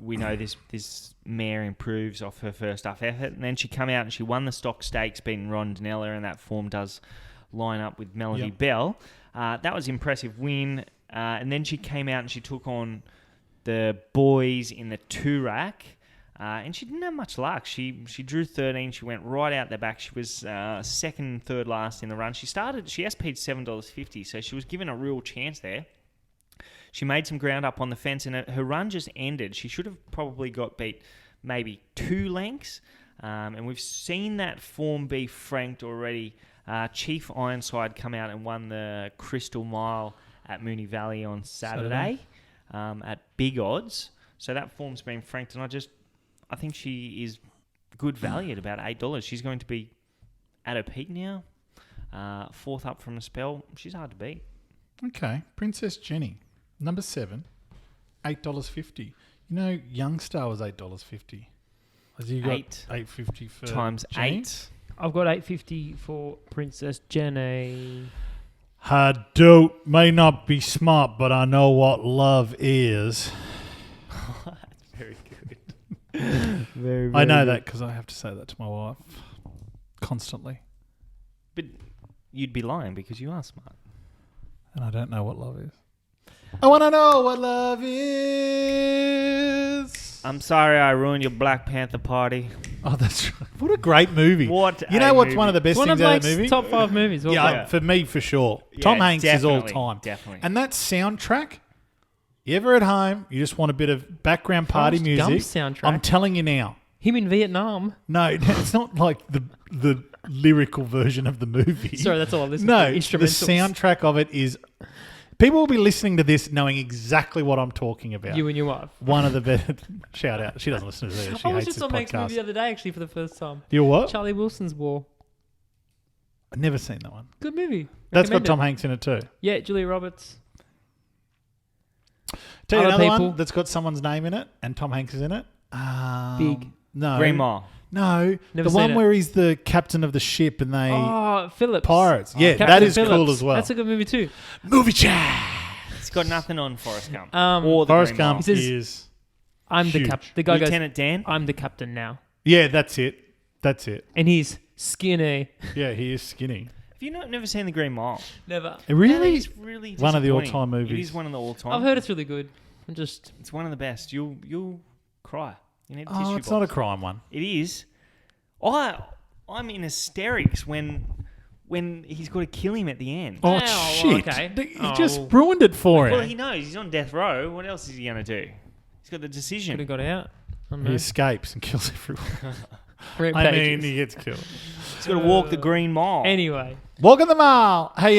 B: we know this mare improves off her first up effort. And then she come out and she won the Stock Stakes, beating Rondinella, and that form does line up with Melody
A: Yep.
B: Bell. That was an impressive win. And then she came out and she took on the boys in the Toorak. And she didn't have much luck. She drew 13. She went right out the back. She was second and third last in the run. She SP'd $7.50, so she was given a real chance there. She made some ground up on the fence, and her run just ended. She should have probably got beat maybe 2 lengths. And we've seen that form be franked already. Chief Ironside come out and won the Crystal Mile at Moonee Valley on Saturday. at big odds. So that form's been franked, and I think she is good value at about $8. She's going to be at her peak now. Fourth up from the spell. She's hard to beat.
A: Okay. Princess Jenny, number 7, $8.50. You know, Youngstar was $8.50. Has you got $8.50 for
B: times
A: Jenny?
B: 8.
C: I've got $8.50 for Princess Jenny.
A: I may not be smart, but I know what love is.
B: That's very good. very,
A: I know that because I have to say that to my wife constantly.
B: But you'd be lying because you are smart.
A: And I don't know what love is. I want to know what love is.
B: I'm sorry I ruined your Black Panther party.
A: Oh, that's right. What a great movie.
B: You
A: know what's one of the best
C: One
A: things
C: of
A: out
C: Blake's
A: of the movie?
C: top 5 movies. Well,
A: Yeah, for me, for sure.
B: Yeah,
A: Tom Hanks is all
B: definitely,
A: time.
B: Definitely.
A: And that soundtrack, you ever at home, you just want a bit of background party
C: Forrest Gump
A: music.
C: soundtrack.
A: I'm telling you now.
C: Him in Vietnam.
A: No, it's not like the lyrical version of the movie.
C: Sorry, that's all I listen
A: No,
C: to.
A: the
C: Instrumentals.
A: soundtrack of it is... People will be listening to this knowing exactly what I'm talking about.
C: You and your wife.
A: One of the best... Shout out. She doesn't listen to this. She
C: I was
A: hates
C: just
A: this
C: on Max movie the
A: podcast.
C: other day, actually, for the first time.
A: You what?
C: Charlie Wilson's War.
A: I've never seen that one.
C: Good movie.
A: That's got
C: Recommend
A: Tom
C: it.
A: Hanks in it too.
C: Yeah, Julia Roberts.
A: Tell you
C: Other
A: another
C: people.
A: one that's got someone's name in it and Tom Hanks is in it.
C: Big.
A: No.
B: Green Mile.
A: No.
C: Never
A: the
C: seen
A: one
C: it.
A: where he's the captain of the ship and they...
C: Oh, Phillips.
A: Pirates. Yeah,
C: Captain
A: that is
C: Phillips.
A: cool as well.
C: That's a good movie too.
A: Movie chat.
B: It's got nothing on Forrest Gump.
C: Or
B: the
A: Forrest
B: Green Mile.
A: Gump
C: He says-
A: is...
C: I'm the
A: Huge.
C: captain. The guy
B: Lieutenant Dan.
C: goes, I'm the captain now.
A: Yeah, that's it. That's it.
C: And he's skinny.
A: Yeah, he is skinny.
B: Have you never seen The Green Mile?
C: Never.
A: Really?
B: It's really
A: One of the
B: disappointing.
A: all-time movies.
B: It is one of the all-time.
C: I've heard it's really good. I'm just...
B: It's one of the best. You'll cry. You need a
A: Oh,
B: tissue
A: it's not a
B: box.
A: crime one.
B: It is. I'm in hysterics when he's got to kill him at the end.
A: Oh,
C: Oh,
A: shit.
C: okay.
A: You just ruined it for
B: Well,
A: him.
B: he knows he's on death row. What else is he going to do? He's got the
C: Could
B: decision.
C: have got out. I don't
A: He
C: know.
A: escapes and kills everyone. I
C: Rampages.
A: mean, he gets killed.
B: He's got to walk the Green Mile.
C: Anyway.
A: Welcome to the mile. Hey,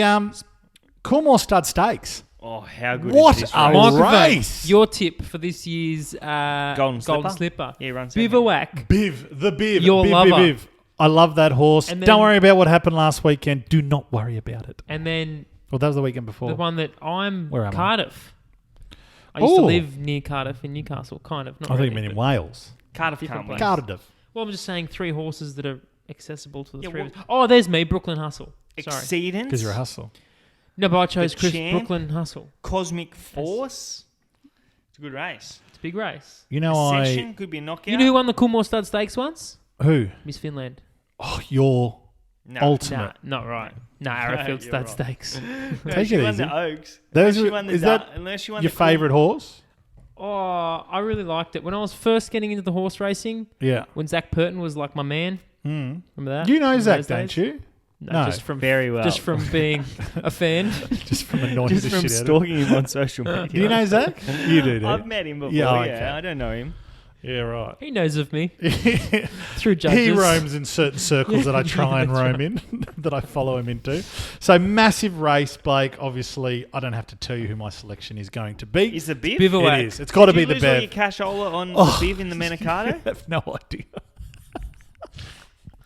A: Coolmore Stud Steaks.
B: Oh, how good
A: What
B: is this
A: a
B: race?
C: Microphone,
A: race.
C: your tip for this year's
B: Golden
C: Slipper.
B: Yeah, he runs second.
C: Bivouac.
A: The Biv.
C: Your
A: Biv,
C: lover.
A: Biv, Biv. I love that horse.
C: And
A: Don't
C: then-
A: worry about what happened last weekend. Do not worry about it.
C: And then
A: Well, that was the weekend before.
C: the one that
A: Where am I?
C: Cardiff. I used to
A: Oh.
C: live near Cardiff in Newcastle, kind of. Not
A: I think
C: really,
A: you mean in
C: but-
A: Wales.
B: Cardiff
C: Different
B: can't win.
C: place.
A: Cardiff.
C: Well, I'm just saying 3 horses that are accessible to the
B: Yeah,
C: 3
B: well-
C: of us. Oh, there's me, Brooklyn Hustle. Sorry.
B: Exceedance.
A: Because you're a hustle.
C: No, but I chose
B: The
C: Chris
B: Champ.
C: Brooklyn Hustle.
B: Cosmic Force. It's a good race.
C: It's a big race.
A: You know,
B: Ascension could be a knockout.
C: You know who won the Coolmore Stud Stakes once?
A: Who?
C: Miss Finland.
A: Oh, your
B: No.
A: ultimate.
C: Nah, not right. Nah, Arrowfield
B: you're
C: Stud
B: right.
C: Stakes.
B: No,
A: Take
B: she
A: it
B: won
A: easy.
B: the Oaks.
A: Those
B: Unless she
A: are-
B: won the
A: is
B: Dar-
A: that
B: unless she won
A: Your
B: the Cool-
A: favourite horse?
C: Oh, I really liked it. When I was first getting into the horse racing,
A: Yeah.
C: when Zach Purton was like my man.
A: Mm.
C: Remember that?
A: You know
C: Remember
A: Zach,
C: those
A: don't
C: days?
A: you?
C: No,
A: No.
C: just from
B: Very well.
C: just from being a fan.
A: Just from annoying
B: Just
A: the
B: from
A: shit out of him.
B: stalking him on social media.
A: Do you know Zach? You do,
B: I've met him before.
A: Yeah,
B: Yeah,
A: okay.
B: I don't know him.
A: Yeah, right.
C: He knows of me through judges.
A: He roams in certain circles that I try and
C: That's
A: roam in, that I follow him into. So massive race, Blake. Obviously, I don't have to tell you who my selection is going to be.
B: Is the Biv?
C: Bivouac.
A: It is. It's got to
B: Did
A: be
B: you
A: the
B: lose all your
A: Bev.
B: cashola on
A: Oh.
B: the Biv in the Manicato?
A: I have no idea.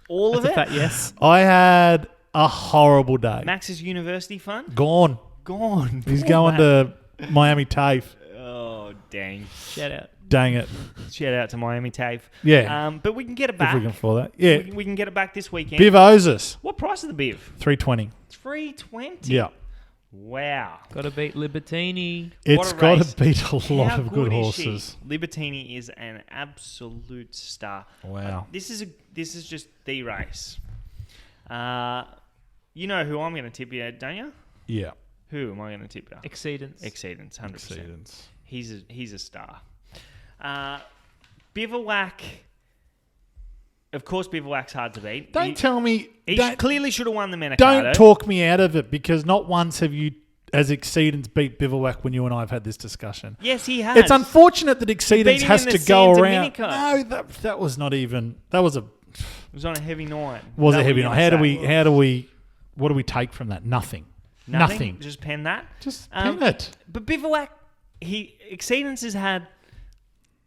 B: All of
C: That's a
B: it?
C: fat yes.
A: I had a horrible day.
B: Max's university fund?
A: Gone.
B: Gone.
A: He's
B: Poor
A: going
B: Matt.
A: to Miami TAFE.
B: Oh, dang.
C: Shout out.
A: Dang it.
B: Shout out to Miami TAFE.
A: Yeah.
B: But we can get it
A: If
B: back.
A: we can afford that. Yeah.
B: We can get it back this weekend.
A: Biv owes us
B: What price is the Biv?
A: $3.20.
B: $3.20.
A: Yeah.
B: Wow.
C: Got to beat Libertini.
A: It's
B: a
A: got
B: race.
A: to beat a lot
B: How
A: of good
B: is she?
A: horses.
B: Libertini is an absolute star.
A: Wow.
B: This is just the race. You know who I'm going to tip you at, don't you?
A: Yeah.
B: Who am I going to tip you?
C: Exceedance.
B: Exceedance, 100%.
A: Exceedance.
B: He's a star. Bivouac. Of course, Bivouac's hard to beat.
A: Don't tell me.
B: He
A: Don't,
B: clearly should have won the Manicato.
A: don't talk me out of it because not once have you, as Exceedance, beat Bivouac when you and I have had this discussion.
B: Yes, he has.
A: It's unfortunate that
B: beat
A: Exceedance
B: him
A: has
B: in
A: to
B: the
A: go
B: Santa
A: around.
B: Monica.
A: No, that was not even. That was a
B: It was on a heavy night.
A: was
B: Is
A: a
B: that
A: heavy
B: what
A: night.
B: you're
A: How do
B: gonna
A: we?
B: say?
A: How do we? What do we take from that? Nothing.
B: Nothing? Just pen that.
A: Just
B: Um,
A: pin it.
B: But Bivouac, Exceedance has had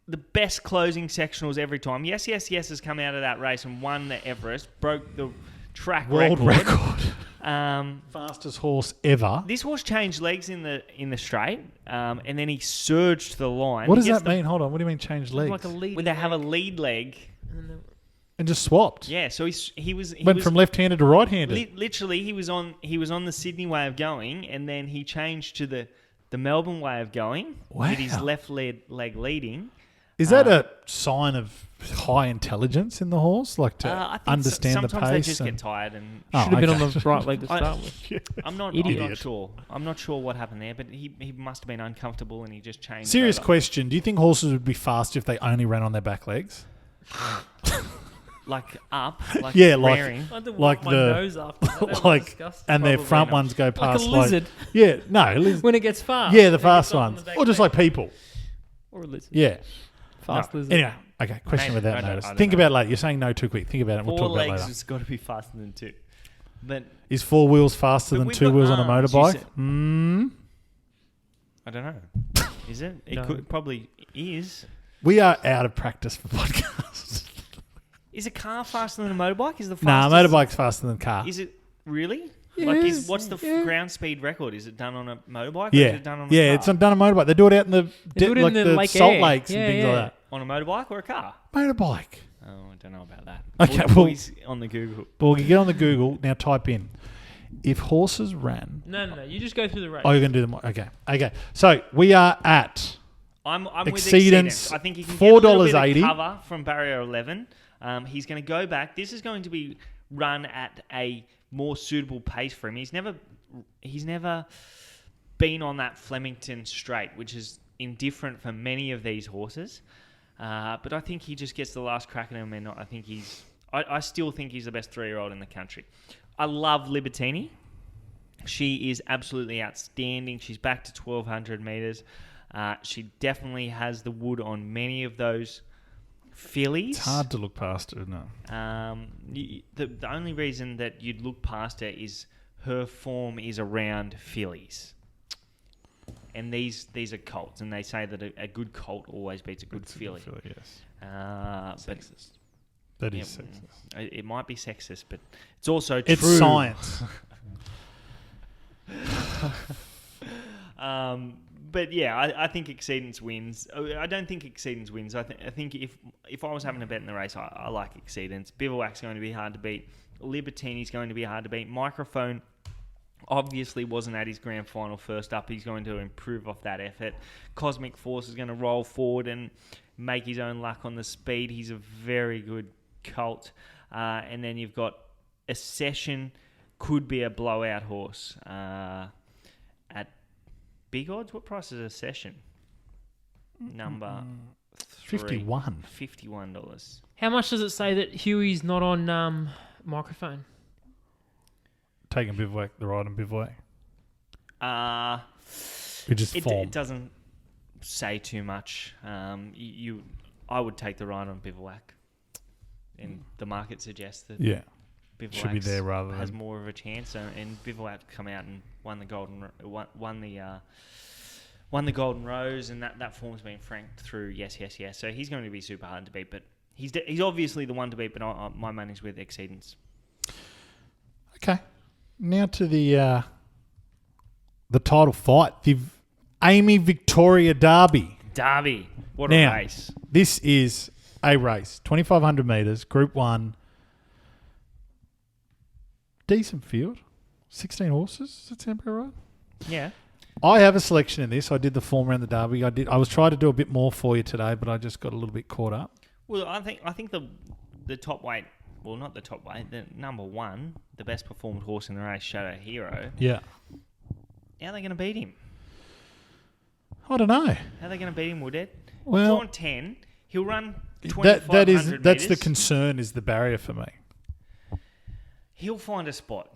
B: the best closing sectionals every time. Yes has come out of that race and won the Everest, broke the track
A: World record.
B: Um,
A: Fastest horse ever.
B: This horse changed legs in the straight, and then he surged to the line.
A: What does that mean? Hold on. What do you mean change legs?
C: Like a lead.
B: When they have a lead leg.
A: And just swapped.
B: Yeah, so he
A: Went from left-handed to right-handed.
B: Literally, he was on the Sydney way of going, and then he changed to the Melbourne way of going with his left leg leading.
A: Is that a sign of high intelligence in the horse, like to
B: I think
A: understand the pace?
B: Sometimes they just get tired and
C: should have been on the right leg to start with.
B: I'm not sure. I'm not sure what happened there, but he must have been uncomfortable and he just changed.
A: Serious
B: over.
A: question: do you think horses would be fast if they only ran on their back legs?
B: Like up, like
A: Yeah, like-
B: rearing.
C: I had to
A: Like
C: wipe my
A: the-
C: nose after that. That was
A: like,
C: disgusting.
A: and their
B: Probably
A: front
B: not.
A: ones go
C: Like a
A: past
C: lizard
A: yeah, no, lizard.
C: when it gets fast.
A: Yeah, the
C: It
A: fast
C: gets up on
A: ones,
C: the back
A: or just
C: leg.
A: like people.
C: Or a lizard.
A: Yeah.
C: Fast lizard.
A: Anyway, okay. Question
B: Maybe.
A: without
B: I don't-
A: notice.
B: I don't
A: Think
B: know.
A: about it later. You're saying no too quick. Think about it. And we'll
B: 4
A: talk about it
B: legs
A: later.
B: has got to be faster than 2. But
A: Is 4 wheels faster
B: But
A: than
B: we've
A: 2
B: got
A: wheels on a
B: arms, you
A: motorbike?
B: said. I don't know. Is it? It
C: No.
B: probably is.
A: We are out of practice for podcasts.
B: Is a car faster than a motorbike? Is the
A: Nah,
B: fastest?
A: motorbike's faster than car.
B: Is it really?
A: Yes,
B: What's the
A: yeah.
B: ground speed record? Is it done on a motorbike? Or
A: Yeah,
B: is it done on a
A: yeah.
B: car?
A: It's done on a motorbike. They do it out in the
C: They do it in
A: like
C: the
A: the
C: Lake
A: salt
C: Eyre.
A: lakes
C: Yeah,
A: and things
C: yeah.
A: like
B: On a motorbike or a car?
A: that. Motorbike.
B: Oh, I don't know about that.
A: Okay,
B: Boys-
A: well-
B: boys on the Google.
A: Borgy, get on the Google now. Type in if horses ran.
C: No. You just go through the race.
A: Oh, you're gonna do them. Okay. So we are at
B: I'm with
A: Exceedance,
B: Exceedance. I think he can get a little bit
A: $4.80.
B: of cover from barrier 11. He's going to go back. This is going to be run at a more suitable pace for him. He's never been on that Flemington straight, which is indifferent for many of these horses. But I think he just gets the last crack at him, and I still think he's the best 3-year-old in the country. I love Libertini. She is absolutely outstanding. She's back to 1,200 metres. She definitely has the wood on many of those fillies.
A: It's hard to look past it, isn't it?
B: The only reason that you'd look past her is her form is around fillies. And these are colts, and they say that a good colt always beats a good filly.
A: Yes.
B: But
A: Sexist. That
B: yeah,
A: is sexist.
B: it might be sexist, but it's also true.
A: It's science.
B: But yeah, I think Exceedance wins. I don't think Exceedance wins. I think if I was having a bet in the race, I like Exceedance. Bivouac's going to be hard to beat. Libertini's going to be hard to beat. Microphone obviously wasn't at his grand final first up. He's going to improve off that effort. Cosmic Force is going to roll forward and make his own luck on the speed. He's a very good colt. And then you've got Accession, could be a blowout horse. At big odds, what price is Accession? Number
A: 51.
B: $51.
C: How much does it say that Huey's not on microphone?
A: Taking bivouac, the ride on bivouac. Which is form.
B: It doesn't say too much. I would take the ride on bivouac, and the market suggests that
A: Yeah.
B: Bivouac
A: Should be there rather
B: has
A: than...
B: more of a chance. And Bivouac come out and won the Golden Rose, and that form's been franked through yes. So he's going to be super hard to beat, but he's obviously the one to beat. But my money's with Exceedance.
A: Okay. Now to the title fight, the Amy Victoria Derby.
B: Derby, what
A: Now,
B: a race!
A: This is a race, 2,500 metres, Group 1. Decent field, 16 horses. Does that sound about right?
B: Yeah,
A: I have a selection in this. I did the form around the Derby. I was trying to do a bit more for you today, but I just got a little bit caught up.
B: well, I think the top weight. Well, not the top weight. The number one, the best performed horse in the race, Shadow Hero.
A: Yeah.
B: How are they going to beat him?
A: I don't know.
B: How are they going to beat him, Woodhead?
A: Well,
B: Drawn 10. He'll run 2,500
A: that's the
B: metres.
A: concern, is the barrier for me.
B: He'll find a spot.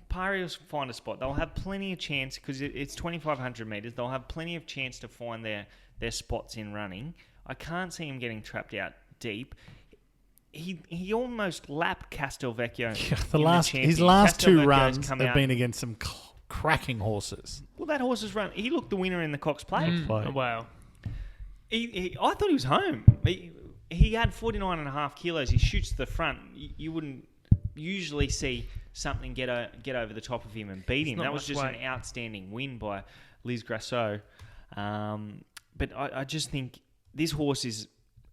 B: Pari will find a spot. They'll have plenty of chance because it's 2,500 metres. They'll have plenty of chance to find their spots in running. I can't see him getting trapped out deep. He almost lapped Castelvecchio.
A: Yeah,
B: in
A: his last two
B: Castelvecchio's
A: runs
B: come
A: have
B: out-
A: been against some cracking horses.
B: Well, that horse was run. He looked the winner in the Cox Plate.
A: Plate.
C: Oh, wow.
B: I thought he was home. He had 49.5 kilos. He shoots to the front. You wouldn't usually see something get over the top of him and beat him.
C: not
B: That was
C: much
B: just
C: weight.
B: an outstanding win by Liz Grasso. But I just think this horse is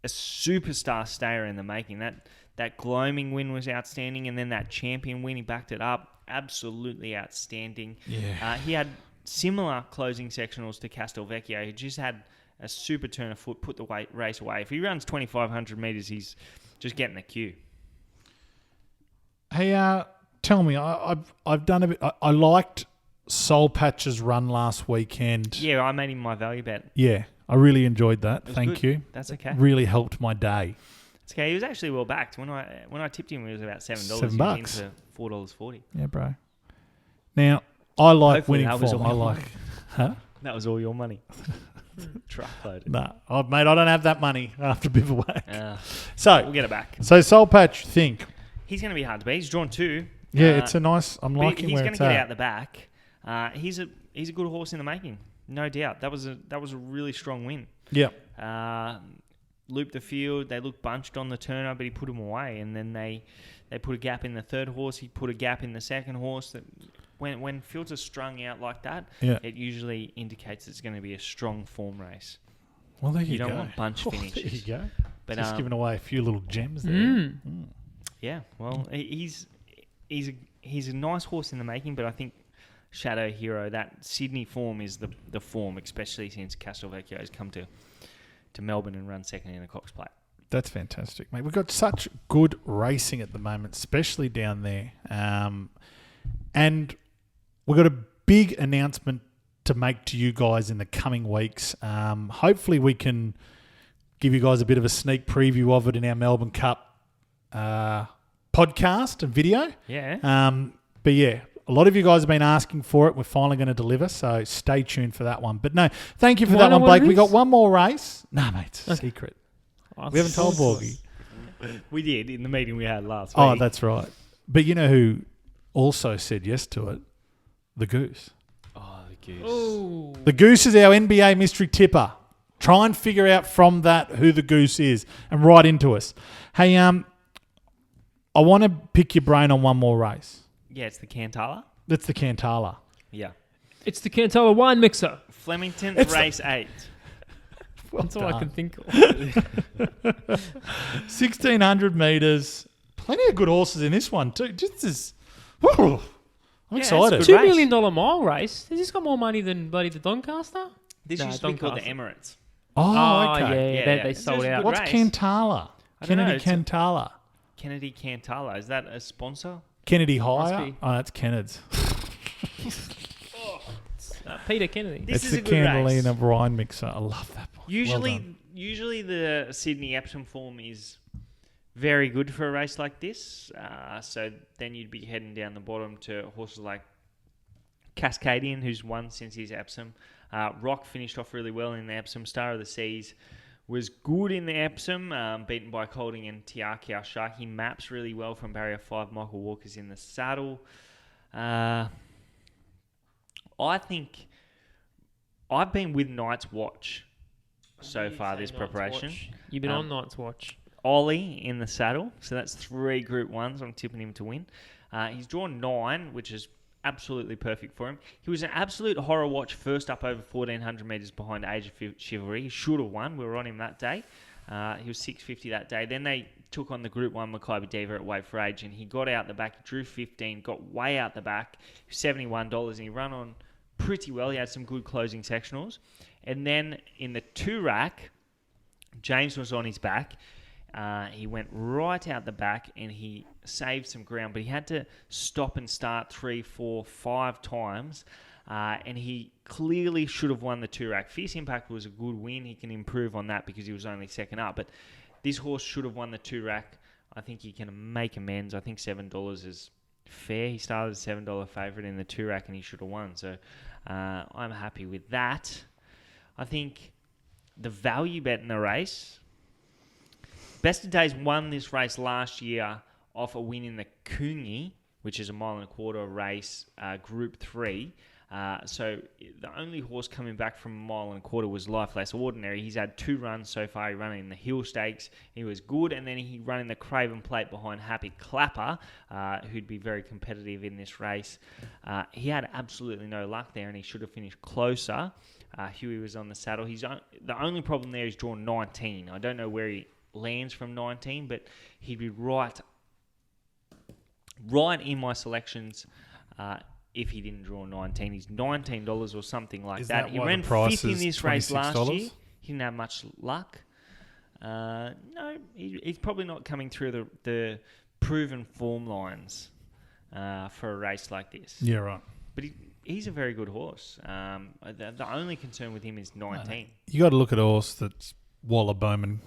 B: a superstar stayer in the making. That Gloaming win was outstanding, and then that Champion win, he backed it up. Absolutely outstanding.
A: Yeah.
B: He had similar closing sectionals to Castelvecchio. He just had a super turn of foot, put the race away. If he runs 2,500 metres, he's just getting the queue.
A: Hey, tell me, I've done a bit. I liked Soul Patch's run last weekend.
B: Yeah, I made him my value bet.
A: Yeah, I really enjoyed that.
B: It was
A: Thank
B: good.
A: you.
B: That's okay.
A: Really helped my day.
B: It's okay. He was actually well backed. When I tipped him, it was about $7.
A: $7.
B: He was into $4.40.
A: Yeah, bro. Now, I like
B: Hopefully
A: winning
B: that was
A: form.
B: all
A: I
B: your
A: like... Huh?
B: That was all your money. Truckloaded.
A: Nah, mate, I don't have that money after bivouac.
B: We'll
A: So,
B: get it back.
A: Soul Patch, think.
B: He's going to be hard to beat. He's drawn 2.
A: Yeah, it's a nice... I'm
B: But
A: liking
B: he's
A: where
B: going
A: it's
B: to get
A: at.
B: out the back. He's a good horse in the making, no doubt. That was a really strong win.
A: Yeah.
B: Looped the field. They looked bunched on the turner, but he put them away. And then they put a gap in the third horse. He put a gap in the second horse. That when fields are strung out like that,
A: Yeah.
B: it usually indicates it's going to be a strong form race.
A: Well, there you
B: You
A: go.
B: don't want bunch
A: There you
B: finishes.
A: go.
B: But
A: Just giving away a few little gems there.
C: Mm.
B: yeah, well, he's a nice horse in the making, but I think Shadow Hero, that Sydney form is the form, especially since Castelvecchio has come to Melbourne and run second in the Cox Plate.
A: That's fantastic, mate. We've got such good racing at the moment, especially down there. And we've got a big announcement to make to you guys in the coming weeks. Hopefully we can give you guys a bit of a sneak preview of it in our Melbourne Cup podcast and video.
B: Yeah.
A: But yeah, a lot of you guys have been asking for it. We're finally going to deliver, so stay tuned for that one. But no, thank you for that
C: Wanna
A: one,
C: know
A: Blake.
C: what it
A: We got
C: is?
A: one more race. No, mate, it's a secret. We haven't told Borgy.
B: We did in the meeting we had last week.
A: Oh, that's right. But you know who also said yes to it? The Goose.
B: Oh, the Goose.
C: Oh.
A: The Goose is our NBA mystery tipper. Try and figure out from that who the Goose is and write into us. Hey, I want to pick your brain on one more race.
B: Yeah, it's the Cantala.
A: That's the Cantala.
B: Yeah.
C: It's the Cantala wine mixer.
B: Flemington
A: It's
B: race 8.
A: Well
C: That's all I
A: done.
C: can think of.
A: 1,600 metres. Plenty of good horses in this one too. Just as... Whew, I'm
B: Yeah, it's
A: excited.
B: good
C: $2
B: race.
C: million mile race. Has this got more money than bloody the Doncaster?
B: This
C: No,
B: used to be called the
C: Doncaster.
B: Emirates.
A: Oh, okay.
C: Yeah,
B: Yeah,
C: they
B: it's
C: sold
B: just
C: out.
B: good
A: What's
B: race.
A: Cantala?
B: I don't know,
A: Kennedy
B: it's a-
A: Cantala.
B: Kennedy Cantala. Is that a sponsor?
A: Kennedy
C: Must
A: Hire?
C: be.
A: Oh, that's Kenned's.
C: Peter Kennedy.
B: This
A: It's
B: is
A: the
B: a good race.
A: Candlina brine mixer. I love that one.
B: Usually the Sydney Epsom form is very good for a race like this. So then you'd be heading down the bottom to horses like Cascadian, who's won since his Epsom. Rock finished off really well in the Epsom. Star of the Seas was good in the Epsom, beaten by Colding and Tiaki Shark. He maps really well from barrier 5. Michael Walker's in the saddle. I think I've been with Night's Watch so far this preparation.
C: You've been
B: Um,
C: on Night's Watch.
B: Ollie in the saddle, so that's 3 Group 1s. I'm tipping him to win. He's drawn 9, which is absolutely perfect for him. He was an absolute horror watch first up over 1,400 metres behind Age of Chivalry. He should have won. We were on him that day. He was 650 that day. Then they took on the Group 1 Makybe Diva at Wait for Age, and he got out the back. He drew 15, got way out the back, $71, and he ran on pretty well. He had some good closing sectionals. And then in the 2-rack, James was on his back. He went right out the back and he saved some ground, but he had to stop and start 3, 4, 5 times. And he clearly should have won the 2-rack. Fierce Impact was a good win. He can improve on that because he was only second up. But this horse should have won the 2-rack. I think he can make amends. I think $7 is fair. He started as a $7 favourite in the 2-rack and he should have won. So I'm happy with that. I think the value bet in the race... Best of Days won this race last year off a win in the Coongy, which is a 1.25 mile race, Group 3. So the only horse coming back from 1.25 miles was Life Less Ordinary. He's had 2 runs so far. He ran in the Hill Stakes. He was good. And then he ran in the Craven Plate behind Happy Clapper, who'd be very competitive in this race. He had absolutely no luck there, and he should have finished closer. Huey was on the saddle. The only problem there is drawn 19. I don't know where he lands from 19, but he'd be right in my selections if he didn't draw 19. He's $19 or something like that. He ran 5th in this race last year. He didn't have much luck. No, he's probably not coming through the proven form lines for a race like this.
A: Yeah, right.
B: But he's a very good horse. The only concern with him is 19.
A: You got to look at a horse that's Waller Bowman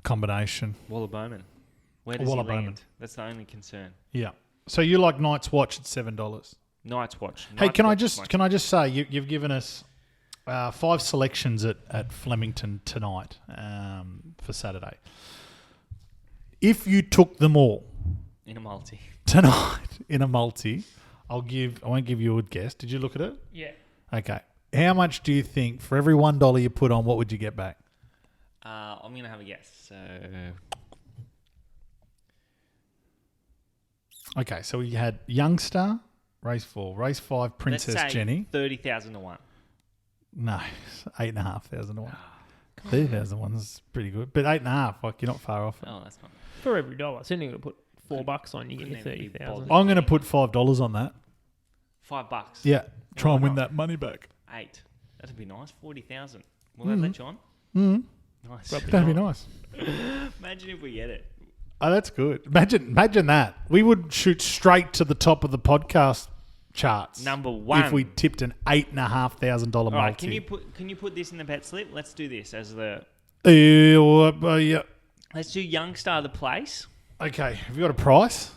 A: combination.
B: Waller Bowman. Where does
A: Waller
B: he land?
A: Bowman.
B: That's the only concern.
A: Yeah. So you like Night's Watch at $7?
B: Night's Watch.
A: Hey, can I just say you've given us 5 selections at Flemington tonight for Saturday. If you took them all
B: in a multi
A: tonight in a multi, I won't give you a guess. Did you look at it?
C: Yeah.
A: Okay. How much do you think for every $1 you put on? What would you get back?
B: I'm gonna have a guess. So.
A: Okay, so we had Youngstar, race 4, race 5, Princess
B: Let's say
A: Jenny.
B: 30,000 to 1.
A: No, 8,500 to 1. 30,000 to 1 is pretty good, but 8.5, like you're not far off it.
B: Oh, that's not.
C: For every dollar. So you're going to put $4 on, you get your
B: Couldn't even be
C: 30,000.
B: bothered.
A: I'm going to put $5 on that.
B: $5.
A: Yeah, try and
B: Why
A: win
B: not?
A: that money back.
B: 8. That'd be nice. 40,000. Will that let you on?
A: Mm.
B: Nice.
A: That'd be nice.
B: Imagine if we get it.
A: Oh, that's good. Imagine that. We would shoot straight to the top of the podcast charts.
B: Number 1.
A: If we tipped an $8,500 multi.
B: All right, can you put this in the bet slip? Let's do this as the.
A: Yeah.
B: Let's do Youngstar the place.
A: Okay, have you got a price?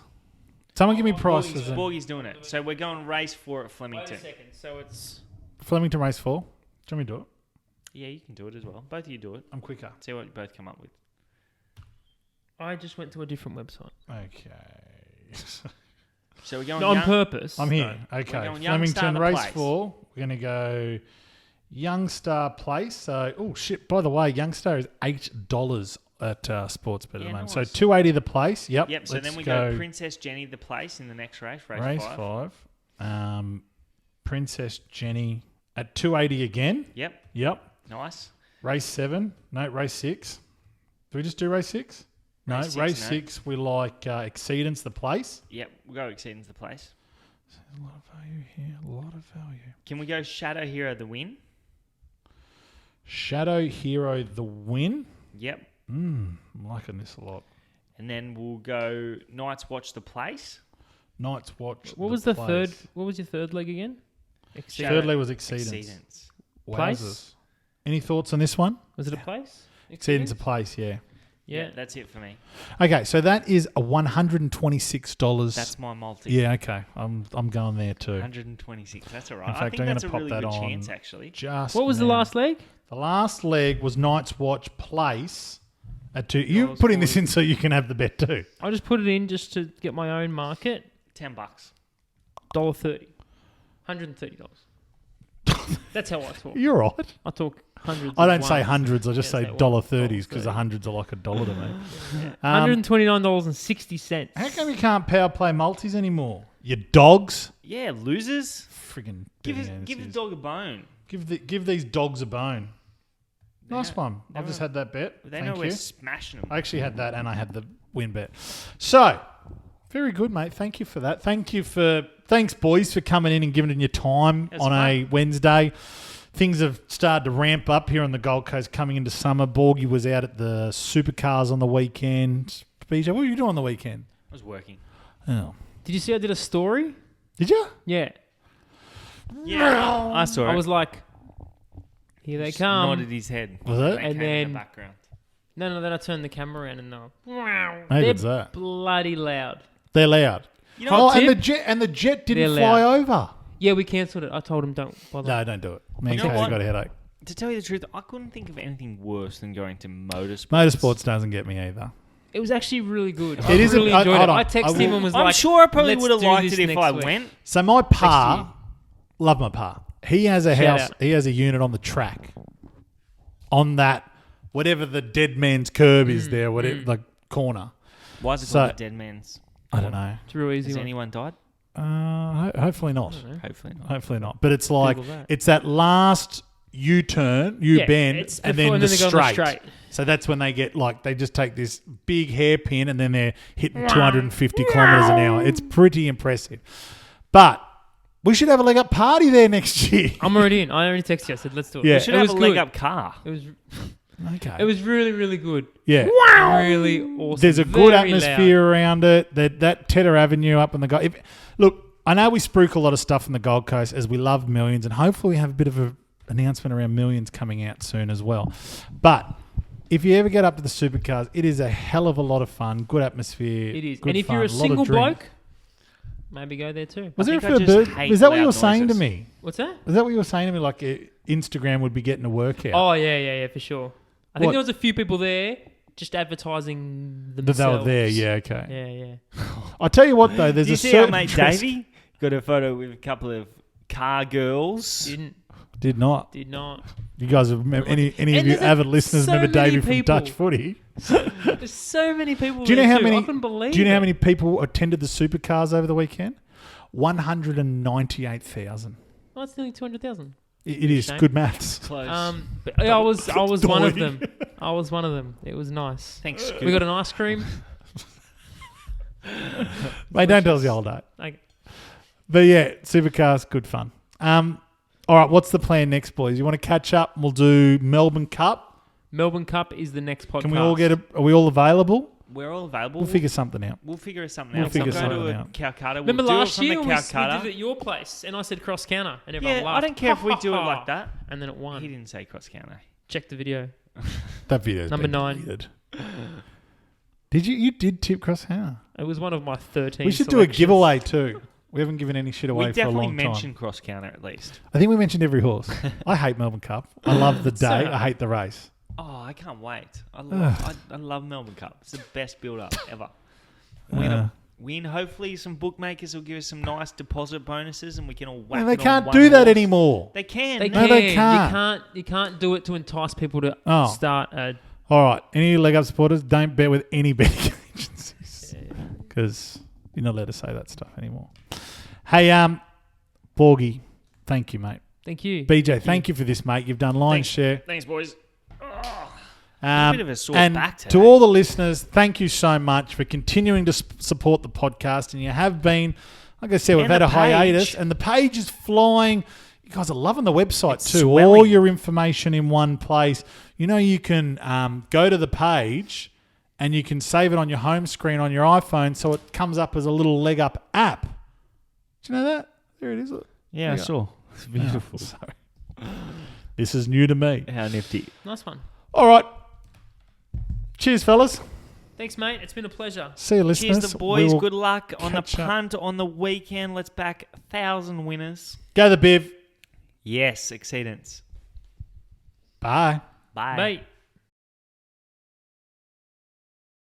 A: Someone give me prices.
B: Borgy's doing it. So we're going race 4 at Flemington.
C: Wait a second. So it's...
A: Flemington race 4. Do you want me to do it?
B: Yeah, you can do it as well. Both of you do it.
A: I'm quicker.
B: See what you both come up with.
C: I just went to a different website.
A: Okay.
B: So we're going
C: Not on purpose.
A: I'm here.
B: We're
A: Okay.
B: going
A: Flemington
B: Youngstar the
A: race
B: place.
A: 4. We're going to go Youngstar Place. So, oh shit! By the way, Youngstar is $8 at Sportsbet at the moment.
B: nice.
A: So $2.80 the place. Yep.
B: Yep. So
A: let's
B: then we go Princess Jenny the place in the next race. Race 5.
A: 5. Princess Jenny at $2.80 again.
B: Yep.
A: Yep.
B: Nice.
A: Race 7. No, race 6. Do we just do race 6? No, race 6 we like Exceedance the place.
B: Yep. We'll go Exceedance the place.
A: There's a lot of value here. A lot of value.
B: Can we go Shadow Hero the win?
A: Shadow Hero the win.
B: Yep.
A: I'm liking this a lot.
B: And then we'll go Night's Watch the place.
A: Night's Watch.
C: What was the third? What was your third leg again?
A: Third leg was Exceedance.
B: Exceedance.
C: Place?
A: Wowzers. Any thoughts on this one?
C: Was it a place?
A: Exceedance a place, yeah.
B: Yeah, that's it for me.
A: Okay, so that is a $126.
B: That's my multi.
A: Yeah, okay. I'm going there too.
B: 126. That's all right.
A: In fact,
B: I think
A: I'm
B: that's a
A: gonna pop
B: really
A: that
B: good
A: on.
B: chance, actually.
A: Just
C: What was the
A: now.
C: last leg?
A: The last leg was Night's Watch place at 2. You're putting this in so you can have the bet too.
C: I just put it in just to get my own market.
B: $10.
C: $1.30. $130. That's how I talk.
A: You're right.
C: I talk hundreds.
A: I
C: of
A: don't say
C: ones.
A: hundreds. I just
C: Yeah,
A: say
C: say one.
A: $1.30s because the hundreds are like $1 to me.
C: $129.60.
A: How come you can't power play multis anymore? You dogs.
B: Yeah, losers.
A: Friggin'
B: Give
A: betting
B: the
A: anuses.
B: dog a bone.
A: Give these dogs a bone. Nice
B: know-
A: one. I've just had that bet.
B: They
A: Thank
B: know we're
A: you.
B: smashing them.
A: I actually had that and I had the win bet. So, very good, mate. Thank you for that. Thanks, boys, for coming in and giving it your time
B: That's
A: on a
B: fun.
A: Wednesday. Things have started to ramp up here on the Gold Coast coming into summer. Borgy was out at the supercars on the weekend. BJ, what were you doing on the weekend?
B: I was working.
A: Oh.
C: Did you see I did a story?
A: Did you?
C: Yeah.
B: Yeah, I saw it.
C: I was like, here they
B: Just
C: come.
B: nodded his head.
A: Was it?
B: They
C: And
B: came in
C: then-
B: the background.
C: No, then I turned the camera around and
A: How
C: they're
A: good's that?
C: bloody loud.
A: They're loud.
B: You know what,
A: and
C: Tim?
A: the jet didn't
C: They're
A: fly
C: loud.
A: over.
C: Yeah, we cancelled it. I told him don't bother.
A: No, don't do it. Me and
B: You know
A: Kay's
B: what?
A: got a headache.
B: To tell you the truth, I couldn't think of anything worse than going to motorsports.
A: Motorsports doesn't get me either.
C: It was actually really good.
A: It
C: I
A: is a-
C: really
A: I-
C: enjoyed
A: hold
C: it.
A: on.
C: I texted
A: I
C: him
A: will-
C: and was
B: I'm
C: like,
B: sure I probably
C: "Let's
B: would have
C: do
B: liked
C: this
B: it if
C: next
B: I
C: week."
B: went.
A: So my pa, love my pa. He has a
C: Shout
A: house.
C: out.
A: He has a unit on the track. On that, whatever the dead man's curb is there, whatever like corner.
B: Why is it
A: So-
B: called the Dead Man's?
A: I don't know.
C: It's a real easy
B: Has
C: one.
B: anyone died?
A: Hopefully not.
B: Hopefully not.
A: Hopefully not. But it's like
C: Google that.
A: it's that last U-turn, U-bend,
C: it's
A: and
C: before-
A: then the
C: they go on the
A: straight. So that's when they get like they just take this big hairpin and then they're hitting 250 kilometers an hour. It's pretty impressive. But we should have a leg up party there next year.
C: I'm already in. I already texted you. I said, let's do it.
A: Yeah.
B: We should
C: It
B: have
C: was
B: a leg
C: good.
B: up car.
C: It was.
A: Okay.
C: It was really, really good.
A: Yeah.
C: Really awesome.
A: There's a good
C: Very
A: atmosphere around it. That Tedder Avenue up on the Gold. Look, I know we spruik a lot of stuff in the Gold Coast as we love Millions, and hopefully we have a bit of an announcement around Millions coming out soon as well. But if you ever get up to the supercars, it is a hell of a lot of fun. Good atmosphere.
C: It is.
A: Good
C: And if
A: fun,
C: you're a
A: lot of
C: single
A: drink.
C: bloke, maybe go there too.
A: Was there a
B: think I
A: fair
B: just
A: bird?
B: hate
A: Was that what you
B: loud
A: were saying to
B: noises.
A: me?
C: What's that?
A: Was that what you were saying to me? Like Instagram would be getting a workout.
C: Oh, yeah, for sure. I think
A: What?
C: there was a few people there just advertising
A: That
C: themselves.
A: they were there. Yeah. Okay.
C: Yeah.
A: I'll tell you what though. There's
B: Did you
A: a
B: see our
A: certain
B: mate
A: dress-
B: Davey? Got a photo with a couple of car girls.
A: Did not.
C: Did not.
A: You guys have any of
C: And
A: you
C: there's
A: avid listeners
C: so
A: remember
C: many
A: Davey from
C: people.
A: Dutch Footy?
C: There's so many people
A: Do you know
C: there
A: how
C: too.
A: many?
C: I couldn't believe
A: Do you know how
C: it.
A: many people attended the supercars over the weekend? 198,000.
C: Oh, it's nearly 200,000.
A: It is
C: Shame.
A: good maths.
B: Close.
C: But I was one of
A: Doy.
C: them. I was one of them. It was nice.
B: Thanks, Scoop.
C: We got an ice cream.
A: Mate, don't tell us the old date.
C: Like,
A: But yeah, supercars, good fun. All right, what's the plan next, boys? You want to catch up? We'll do Melbourne Cup.
C: Melbourne Cup is the next podcast.
A: Can we all are we all available?
B: We're all available.
A: We'll figure something out.
B: We'll figure something
A: We'll
B: out.
A: figure
B: We'll
A: something
B: go to a
A: out.
B: Calcutta.
C: Remember
B: we'll do
C: last
B: it from
C: year
B: a
C: we did
B: Calcutta.
C: it at your place and I said cross counter and everyone
B: Yeah,
C: laughed.
B: I don't care if we do it like that.
C: And then it won.
B: He didn't say cross counter.
C: Check the video.
A: That video's
C: Number
A: been
C: 9.
A: deleted. Did you did tip cross Hannah?
C: It was one of my 13
A: We should do a
C: selections.
A: giveaway too. We haven't given any shit away
B: We
A: for a
B: definitely
A: long time.
B: mentioned cross counter at least.
A: I think we mentioned every horse. I hate Melbourne Cup. I love the day.
C: So-
A: I hate the race.
B: Oh, I can't wait. I love Melbourne Cup. It's the best build-up ever. We're going to win. Hopefully some bookmakers will give us some nice deposit bonuses and we can all whack
A: Man, they
B: it on
A: can't
B: one
A: do that
B: horse.
A: anymore.
B: They can.
C: They
A: No,
C: can.
A: they can't.
C: You can't do it to entice people to
A: Oh.
C: start a...
A: All right. Any leg up supporters, don't bet with any betting agencies because you're not allowed to say that stuff anymore. Hey, Borgy, thank you, mate.
C: Thank you.
A: BJ, thank you for this, mate. You've done lion's share.
B: Thanks, boys.
A: A
B: bit of a sore
A: and
B: back
A: to
B: today.
A: all the listeners, thank you so much for continuing to support the podcast. And you have been, like I said, we've
B: And
A: had
B: the
A: a hiatus,
B: page.
A: and the page is flying. You guys are loving the website
B: It's
A: too. All
B: swelling.
A: your information in one place. You know, you can go to the page and you can save it on your home screen on your iPhone, so it comes up as a little leg up app. Do you know that? There it is. Look.
B: Yeah, I
A: Yeah.
B: saw. It's beautiful.
A: Oh, sorry. This is new to me.
B: How nifty.
C: Nice one.
A: All right. Cheers, fellas.
C: Thanks, mate. It's been a pleasure.
A: See you, listeners.
B: Cheers, the
A: We
B: boys.
A: will
B: Good luck on the
A: catch up.
B: punt on the weekend. Let's back 1,000 winners.
A: Go the Biv.
B: Yes, exceedance.
A: Bye.
B: Bye.
C: Mate.